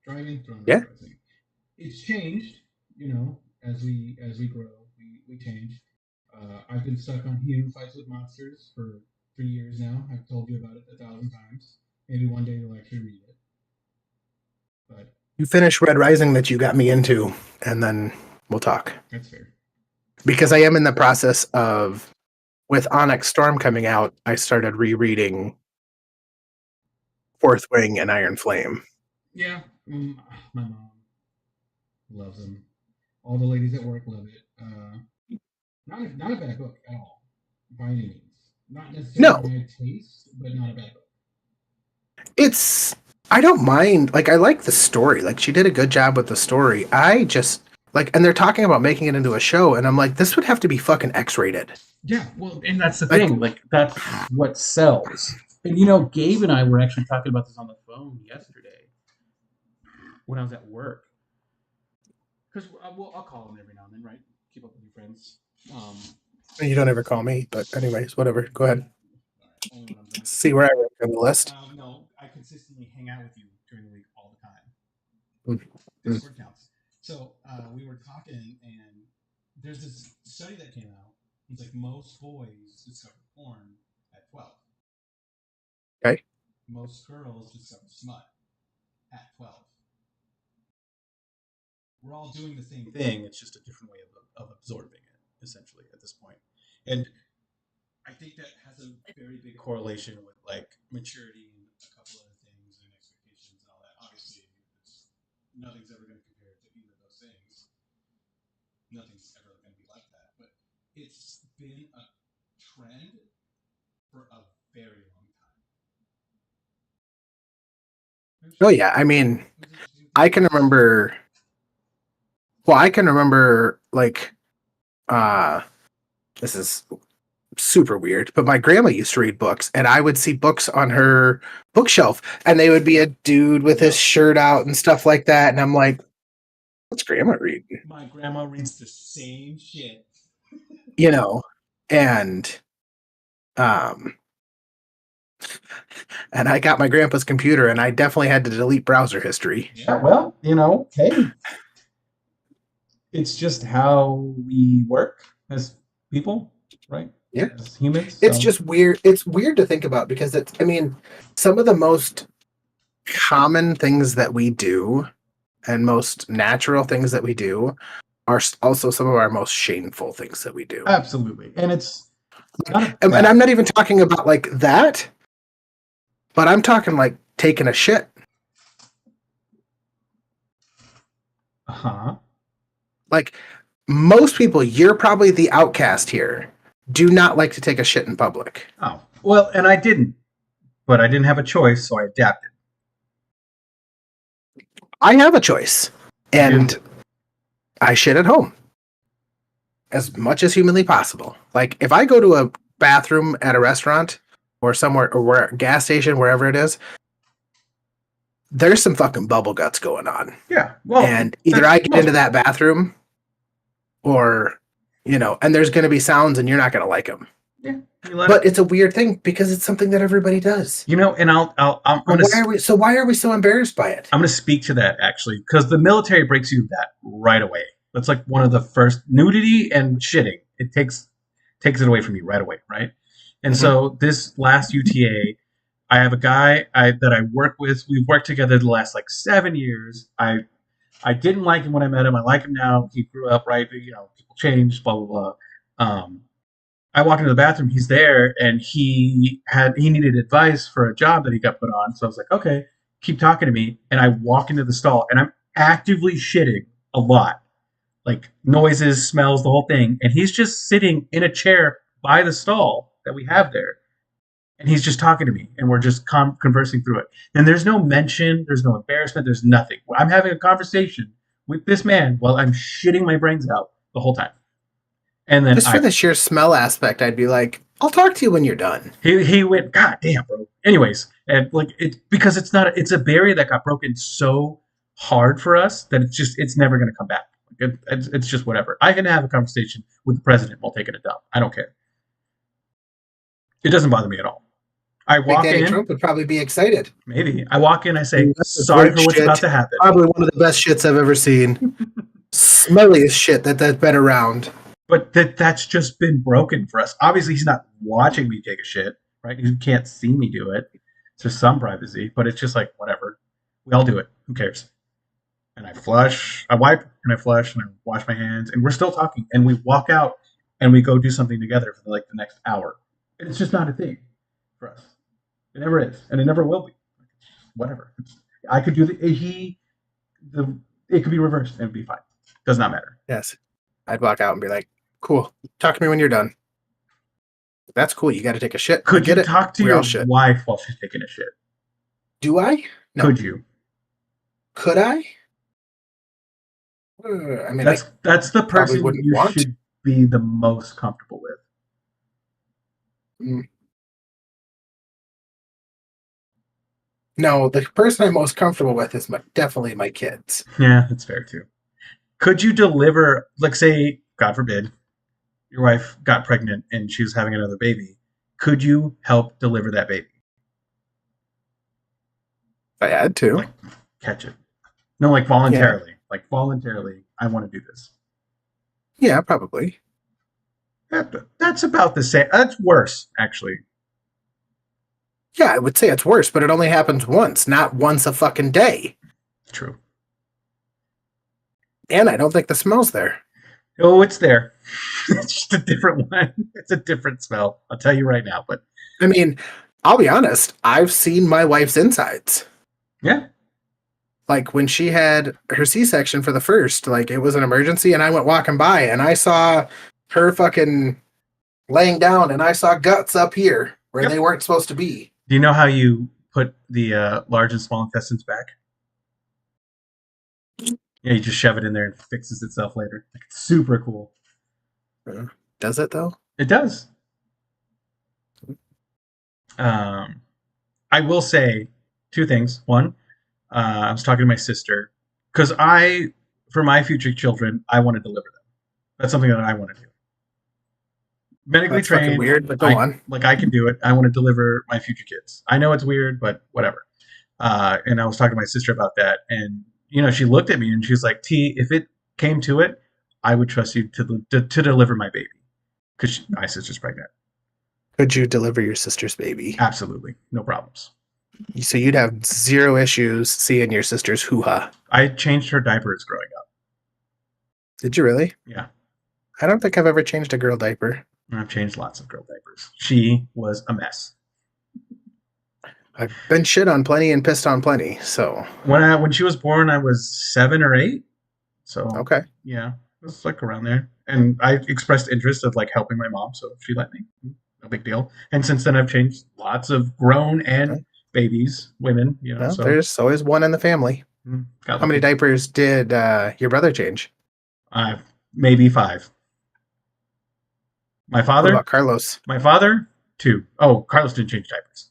driving, throw on Yeah. Red Rising. It's changed, you know, as we grow, we change. I've been stuck on Hugh Fights with Monsters for 3 years now. I've told you about it 1,000 times. Maybe one day you'll actually read it. But You finish Red Rising that you got me into, and then we'll talk. that's fair. Because I am in the process of, with Onyx Storm coming out, I started rereading Fourth Wing and Iron Flame. Yeah, my mom loves them. All the ladies at work love it. Not a bad book at all, by any means. Not necessarily No. my taste, but not a bad book. I don't mind, like I like the story. Like she did a good job with the story. I just like, and they're talking about making it into a show, and I'm like, this would have to be fucking X-rated. Yeah, well, And that's the Like- thing. Like that's what sells. And you know, Gabe and I were actually talking about this on the phone yesterday when I was at work. Because I'll call him every now and then, right? Keep up with your friends. You don't ever call me, but anyways, whatever. Go ahead. Only when I'm drunk. See where I rank on the list. No, I consistently hang out with you during the week all the time. Mm. Discord counts. So we were talking, and there's this study that came out. It's like most boys discover porn at 12. Okay. Most girls discover smut at 12. We're all doing the same thing. It's just a different way of absorbing it, essentially, at this point. And I think that has a very big correlation with like maturity and a couple other things and expectations and all that. Obviously, nothing's ever going to compare to either of those things. Nothing's ever going to be like that. But it's been a trend for a very long time. Oh yeah, I mean, I can remember. Well, I can remember like, this is super weird, but my grandma used to read books, and I would see books on her bookshelf, and they would be a dude with his shirt out and stuff like that, and I'm like, what's grandma reading? My grandma reads the same shit. You know, and and I got my grandpa's computer, and I definitely had to delete browser history. Yeah, well, you know, hey, it's just how we work as people, right? Yeah. As humans. It's so- just weird. It's weird to think about because I mean, some of the most common things that we do and most natural things that we do are also some of our most shameful things that we do. absolutely, and it's not And I'm not even talking about like that, but I'm talking like taking a shit. Uh-huh. Like most people, you're probably the outcast here. Do not like to take a shit in public. Oh, well, and I didn't, but I didn't have a choice, so I adapted. I have a choice, and I shit at home as much as humanly possible. Like if I go to a bathroom at a restaurant or somewhere or where gas station, wherever it is, there's some fucking bubble guts going on. Yeah, well, And either I get into that bathroom or, and there's going to be sounds and you're not going to like them. Yeah, but it's a weird thing because it's something that everybody does. And I'm going to. Why are we so embarrassed by it? I'm going to speak to that actually, because the military breaks you that right away. That's like one of the first nudity and shitting. It takes it away from you right away, right? And so this last UTA, I have a guy that I work with. We've worked together the last like 7 years. I didn't like him when I met him. I like him now. He grew up, right? People change, blah blah blah. I walk into the bathroom. He's there, and he needed advice for a job that he got put on. So I was like, okay, keep talking to me. And I walk into the stall, and I'm actively shitting a lot, like noises, smells, the whole thing. And he's just sitting in a chair by the stall that we have there, and he's just talking to me, and we're just conversing through it. And there's no mention, there's no embarrassment, there's nothing. I'm having a conversation with this man while I'm shitting my brains out the whole time. And then just for the sheer smell aspect, I'd be like, I'll talk to you when you're done. He went, God damn, bro. Anyways, and like because it's a barrier that got broken so hard for us that it's never going to come back. It's just whatever. I can have a conversation with the president while taking a dump. I don't care. It doesn't bother me at all. I walk in. Trump would probably be excited. Maybe I walk in. I say, sorry for what's about to happen. Probably one of the best shits I've ever seen. Smelliest shit that's been around. But that's just been broken for us. Obviously, he's not watching me take a shit, right? He can't see me do it. There's some privacy, but it's just like, whatever. We all do it. Who cares? And I flush, I wipe, and I flush, and I wash my hands, and we're still talking. And we walk out, and we go do something together for like the next hour. And it's just not a thing for us. It never is, and it never will be. Whatever. I could do it could be reversed, and it'd be fine. Does not matter. Yes. I'd walk out and be like, cool. Talk to me when you're done. That's cool. You got to take a shit. Could you talk to your wife while she's taking a shit? Do I? No. Could you? Could I? I mean, that's the person you should be the most comfortable with. No, the person I'm most comfortable with is definitely my kids. Yeah, that's fair too. Could you deliver, like, say, God forbid, your wife got pregnant and she was having another baby? Could you help deliver that baby? If I had to. Like, catch it. No, like voluntarily. Yeah. Like, voluntarily, I want to do this. Yeah, probably. That's about the same. That's worse, actually. Yeah, I would say it's worse, but it only happens once, not once a fucking day. True. And I don't think the smell's there. Oh, it's there. It's just a different one. It's a different smell. I'll tell you right now. But I mean, I'll be honest. I've seen my wife's insides. Yeah. Like when she had her C-section for the first, like it was an emergency, and I went walking by and I saw her fucking laying down, and I saw guts up here where they weren't supposed to be. Do you know how you put the large and small intestines back? Yeah, you just shove it in there and it fixes itself later. Like, it's super cool. Does it though? It does. I will say two things. One, I was talking to my sister because for my future children, I want to deliver them. That's something that I want to do. Medically trained. Weird, but go on. Like, I can do it. I want to deliver my future kids. I know it's weird, but whatever. And I was talking to my sister about that, and she looked at me and she was like, T, if it came to it, I would trust you to deliver my baby because my sister's pregnant. Could you deliver your sister's baby? Absolutely. No problems. So you'd have zero issues seeing your sister's hoo-ha. I changed her diapers growing up. Did you really? Yeah. I don't think I've ever changed a girl diaper. I've changed lots of girl diapers. She was a mess. I've been shit on plenty and pissed on plenty, so... When she was born, I was 7 or 8. So Okay. yeah, it's like around there. And I expressed interest of like helping my mom, so she let me. No big deal. And since then, I've changed lots of grown and babies, women. Well, So there's always one in the family. got How many lucky. diapers did your brother change? Maybe 5. My What father, about Carlos? 2. Oh, Carlos didn't change diapers.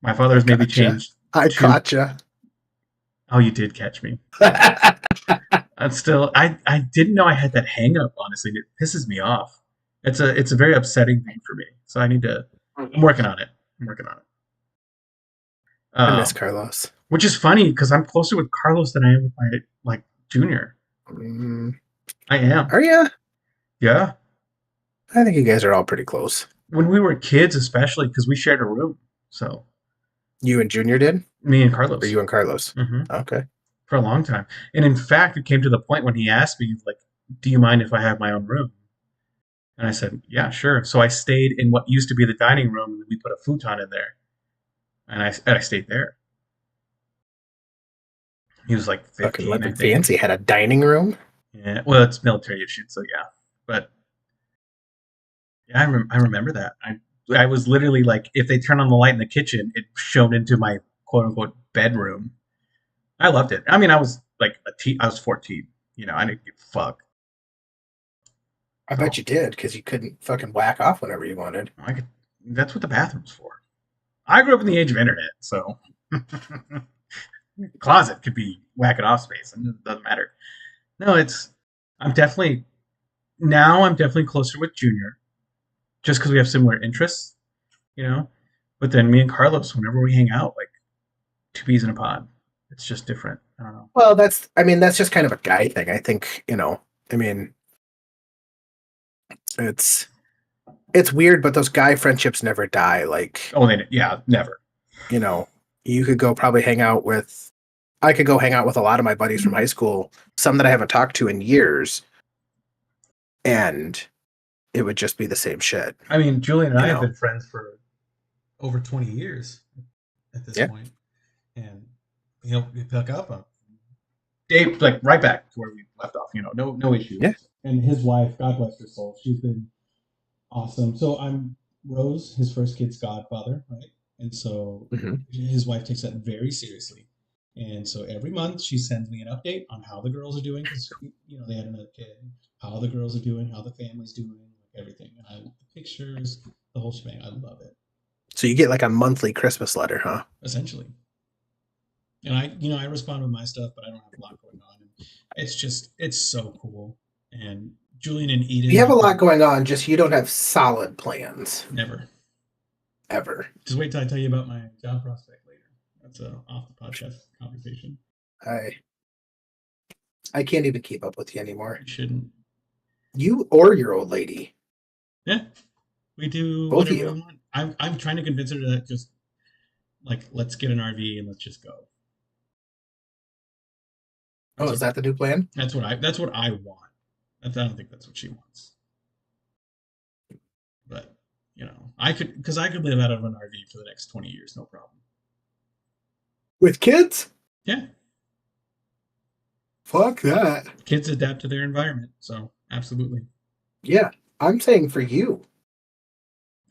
My father I has maybe gotcha. changed I 2. gotcha. Oh, you did catch me. I'm still. I didn't know I had that hang up. Honestly, it pisses me off. It's a very upsetting thing for me. So I need to. I'm working on it. I'm working on it. I miss Um, Carlos. which is funny because I'm closer with Carlos than I am with my like junior. Mm, I am. are ya? Yeah. I think you guys are all pretty close. When we were kids, especially because we shared a room. So You and Junior did? me and Or Carlos. you and Carlos? hmm Okay. For a long time. And in fact, it came to the point when he asked me, like, do you mind if I have my own room? And I said, yeah, sure. So I stayed in what used to be the dining room, and we put a futon in there. And I stayed there. He was like Fucking 15, I living think. fancy. Had a dining room? Yeah. Well, it's military issued, so yeah. But yeah, I remember that. I was literally like, if they turn on the light in the kitchen, it shone into my quote unquote bedroom. I loved it. I mean, I was like I was 14. I didn't give a fuck. I bet So you did, because you couldn't fucking whack off whenever you wanted. I could. That's what the bathroom's for. I grew up in the age of internet, so closet could be whacking off space, and it doesn't matter. No, it's. I'm definitely I'm definitely closer with Junior, just because we have similar interests, you know. But then me and Carlos, whenever we hang out, like two peas in a pod, it's just different. I don't know. Well, that's just kind of a guy thing. I think, I mean, it's weird, but those guy friendships never die. Like, Oh, yeah, never. you know, you could go probably hang out with, I could go hang out with a lot of my buddies from high school, some that I haven't talked to in years, and it would just be the same shit. I mean, Julian and You I have know. been friends for over 20 years at this Yeah. point. And he'll pick up on Dave, like right back to where we left off. No issues. Yeah. and his wife, God bless her soul, she's been awesome. So I'm Rose, his first kid's godfather, right? And so Mhm. his wife takes that very seriously. And so every month she sends me an update on how the girls are doing because they had another kid, how the girls are doing, how the family's doing, everything. And the pictures, the whole shebang. I love it. So you get like a monthly Christmas letter, huh? Essentially. And I respond with my stuff, but I don't have a lot going on. And it's so cool. And Julian and Eden. You have a lot going on, just you don't have solid plans. Never. Ever. Just wait till I tell you about my job prospect later. That's a off the podcast conversation. I can't even keep up with you anymore. You shouldn't. You or your old lady. Yeah. We do Both of whatever you. we want. I'm trying to convince her to just let's get an RV and let's just go. Oh, is that the new plan? That's what I want. I don't think that's what she wants. But I could live out of an RV for the next 20 years, no problem. With kids? Yeah. Fuck that. Kids adapt to their environment, so absolutely. Yeah, I'm saying for you.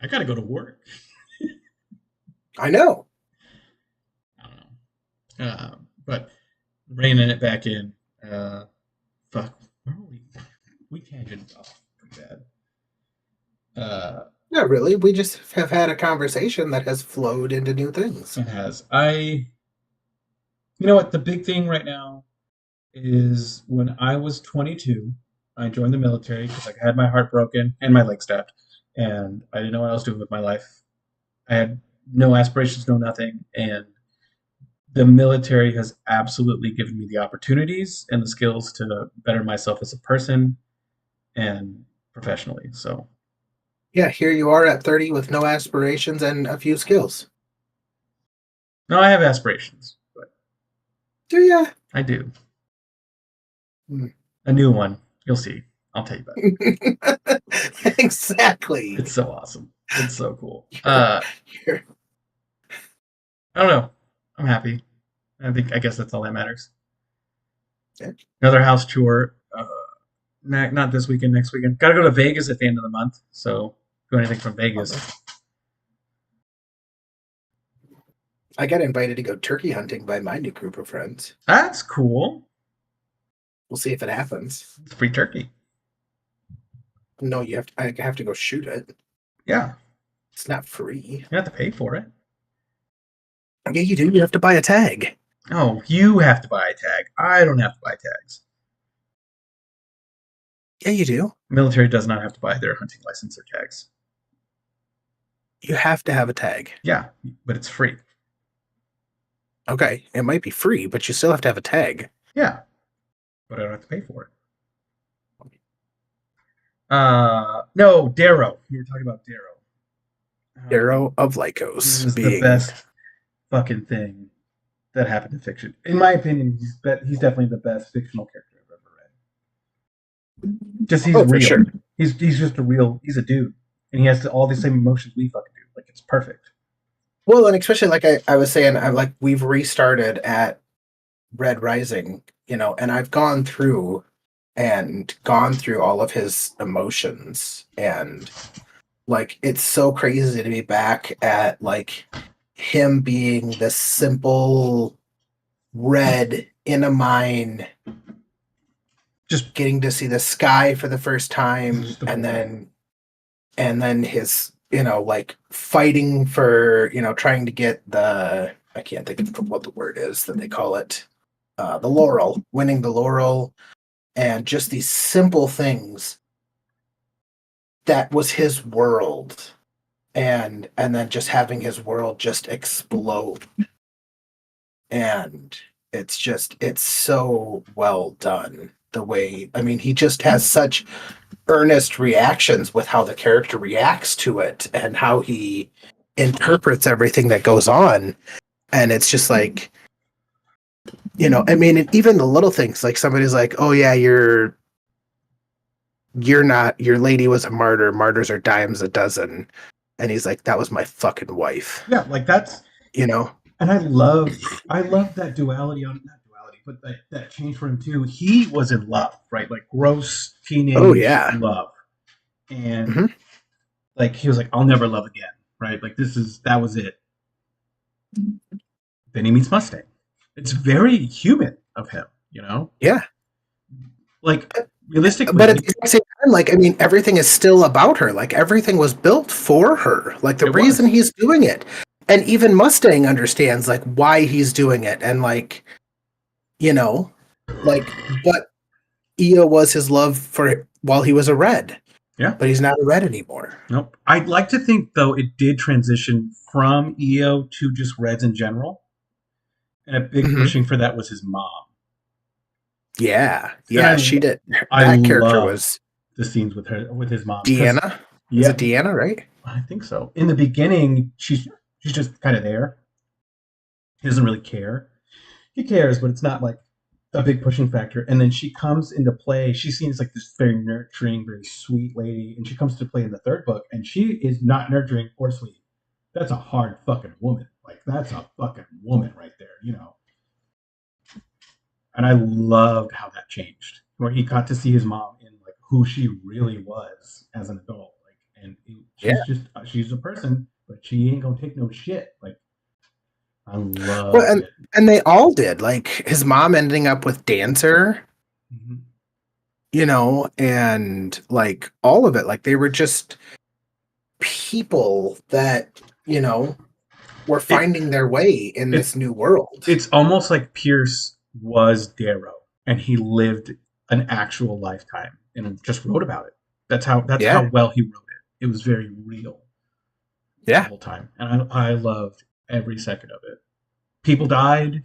I gotta go to work. I know. I don't know. But reining it back in. Fuck. Where were we? We tangented off pretty bad. Not really. We just have had a conversation that has flowed into new things. It has. You know what? The big thing right now is when I was 22, I joined the military because I had my heart broken and my leg stabbed, and I didn't know what I was doing with my life. I had no aspirations, no nothing, and the military has absolutely given me the opportunities and the skills to better myself as a person and professionally. So Yeah, here you are at 30 with no aspirations and a few skills. no, I have aspirations, but Do ya? I do. Hmm. A new one. You'll see. I'll tell you about it. Exactly. It's so awesome. It's so cool. You're- I don't know. I'm happy. I guess that's all that matters. Yeah. Another house tour. Not this weekend, next weekend. Got to go to Vegas at the end of the month. So, do anything from Vegas. I got invited to go turkey hunting by my new group of friends. That's cool. We'll see if it happens. It's free turkey. No, I have to go shoot it. Yeah, It's not free. you have to pay for it. Yeah, you do. You have to buy a tag. Oh, you have to buy a tag. I don't have to buy tags. Yeah, you do. Military does not have to buy their hunting license or tags. You have to have a tag. Yeah, but it's free. Okay, it might be free, but you still have to have a tag. Yeah, but I don't have to pay for it. No, Darrow. We were talking about Darrow. Darrow of This Lycos is the being best fucking thing that happened to fiction. In my opinion, he's definitely the best fictional character I've ever read. Just he's Oh, for real. sure. He's just he's a dude, and he has all the same emotions we fucking do. Like it's perfect. Well, and especially like I was saying, we've restarted at Red Rising, and I've gone through all of his emotions, and like it's so crazy to be back at like him being this simple red in a mine, Just getting to see the sky for the first time, Just the and boy. then his like fighting for trying to get I can't think of what the word is that they call it, the laurel, winning the laurel, and just these simple things that was his world, and then just having his world just explode, and it's so well done. The way, I mean, he just has such earnest reactions with how the character reacts to it and how he interprets everything that goes on. And it's just like, I mean, even the little things, like somebody's like, oh yeah, you're not, your lady was a martyr. Martyrs are dimes a dozen. And he's like, that was my fucking wife, yeah, like that's and I love that duality on not duality, but that change for him too. He was in love, right? Like gross teenage Oh, yeah. love. And Mhm. like he was like, I'll never love again, right? Like that was it. Then he meets Mustang. It's very human of him, Yeah. Like realistically, But at the same time, like, I mean, everything is still about her. Like, everything was built for her. Like, the It reason was. he's doing it. And even Mustang understands, like, why he's doing it. And, like, but Io was his love for while he was a red. Yeah. But he's not a red anymore. Nope. I'd like to think though it did transition from EO to just Reds in general. And a big Mhm. pushing for that was his mom. Yeah. And Yeah, she did. I That character love was the scenes with his mom. 'Cause- Deanna. Is Yeah, it Deanna, right? I think so. In the beginning, she's just kind of there. He doesn't really care. He cares, but it's not like a big pushing factor. And then she comes into play. She seems like this very nurturing, very sweet lady, and she comes to play in the third book, and she is not nurturing or sweet. That's a hard fucking woman. Like that's a fucking woman right there, And I loved how that changed, where he got to see his mom in like who she really was as an adult. Like, and she's a person, but she ain't gonna take no shit. Like, I love it. And they all did. Like, his mom ending up with Dancer, Mhm. and like all of it. Like, they were just people that, were finding their way in this new world. It's almost like Pierce was Darrow, and he lived an actual lifetime and just wrote about it. That's how well he wrote it. It was very real. Yeah. The whole time, and I loved every second of it. People died.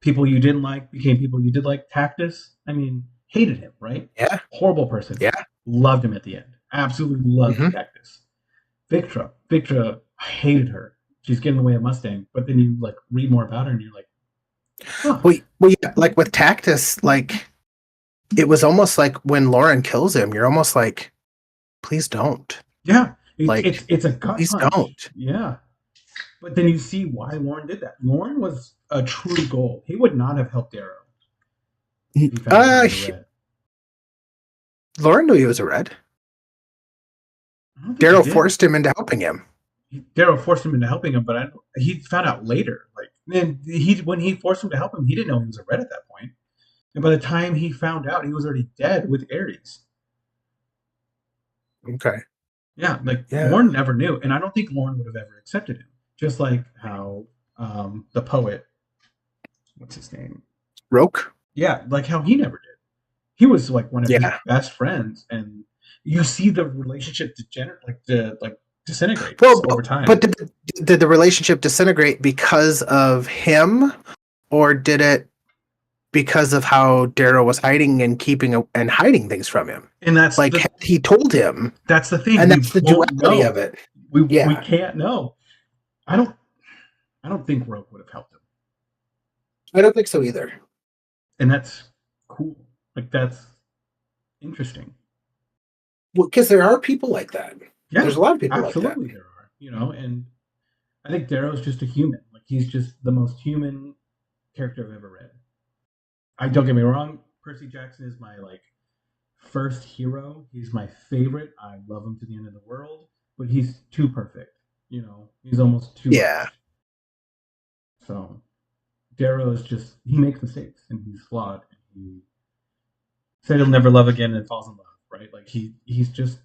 People you didn't like became people you did like. Tactus, I mean, hated him, right? Yeah. Horrible person. Yeah. Loved him at the end. Absolutely loved Mhm. Tactus. Victra hated her. She's getting away a Mustang, but then you like read more about her, and you're like, huh. Well, yeah, like with Tactus, like it was almost like when Lauren kills him, you're almost like, please don't. Yeah, Like, it's a gut please punch. don't. Yeah, but then you see why Lauren did that. Lauren was a true goal. He would not have helped Darrow. He found out he Uh, was a red. Lauren knew he was a red. I don't think Daryl he did. forced him into helping him. Daryl forced him into helping him, but he found out later. Like, then when he forced him to help him, he didn't know he was a red at that point. And by the time he found out, he was already dead with Ares. Okay. Yeah, like Yeah. Lorne never knew, and I don't think Lorne would have ever accepted him. Just like how the poet, what's his name? Roke? Yeah, like how he never did. He was like one of his Yeah. best friends, and you see the relationship disintegrate Well, over time. but did the relationship disintegrate because of him, or did it because of how Daryl was hiding and hiding things from him? And Like he told him, that's the thing. and We that's the won't duality know. of it. We Yeah. can't know. I don't think Rogue would have helped him, I don't think so either. and that's cool. Like that's interesting. Well, because there are people like that. Yeah, There's a lot of people like absolutely there are. And I think Darrow's just a human. Like he's just the most human character I've ever read. I don't get me wrong, Percy Jackson is my first hero. He's my favorite. I love him to the end of the world, but he's too perfect. He's almost too Yeah. much. So Darrow is just he makes mistakes and he's flawed. He said he'll never love again and falls in love, right? Like he's just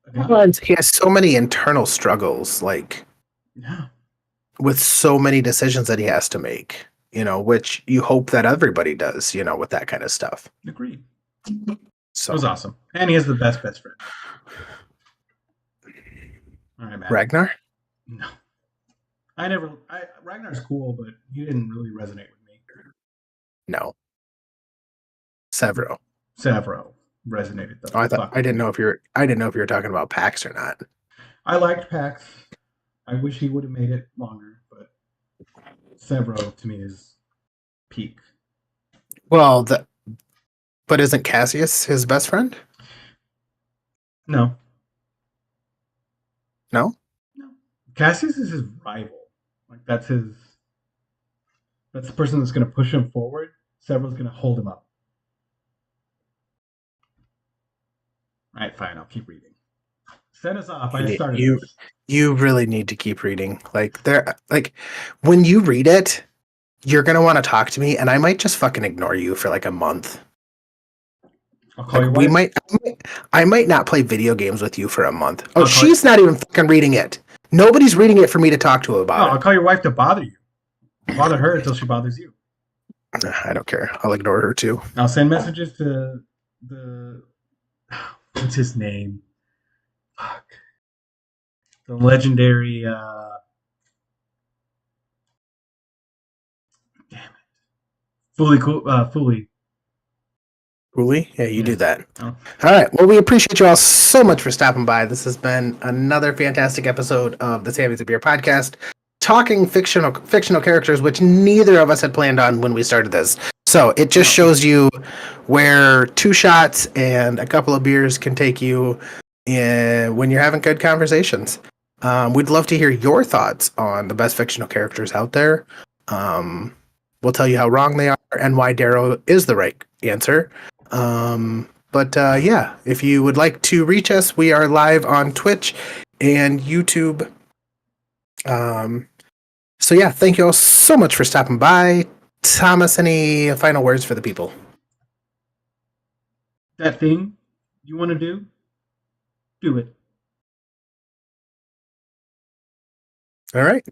a guy. And he has so many internal struggles, like Yeah. with so many decisions that he has to make, which you hope that everybody does, with that kind of stuff. Agreed. So It was awesome. And he has the best friend. All right, Matt. Ragnar? No. Ragnar's cool, but he didn't really resonate with me. No. Severo. Savro resonated though. Oh, I didn't know if you were talking about Pax or not. I liked Pax. I wish he would have made it longer, but Severo to me is peak. Well, but isn't Cassius his best friend? No. No? No. Cassius is his rival. Like that's the person that's gonna push him forward. Severo's gonna hold him up. All right, fine, I'll keep reading. Send us off. I started this. You really need to keep reading. When you read it, you're gonna want to talk to me, and I might just fucking ignore you for a month. I'll call your wife. I might not play video games with you for a month. Oh, she's not even fucking reading it. Nobody's reading it for me to talk to about I'll it. call your wife to bother you. Bother her until she bothers you. I don't care. I'll ignore her too. I'll send messages to the what's his name? Fuck. The legendary damn it. Fully. Cooley? Yeah, you do that. Oh. All right. Well, we appreciate you all so much for stopping by. This has been another fantastic episode of the Sammy's a Beer podcast, talking fictional characters, which neither of us had planned on when we started this. So it just shows you where 2 shots and a couple of beers can take you when you're having good conversations. We'd love to hear your thoughts on the best fictional characters out there. We'll tell you how wrong they are and why Darrow is the right answer. Yeah, if you would like to reach us, we are live on Twitch and YouTube. So yeah, thank you all so much for stopping by. Thomas, any final words for the people? That thing you want to do it. All right.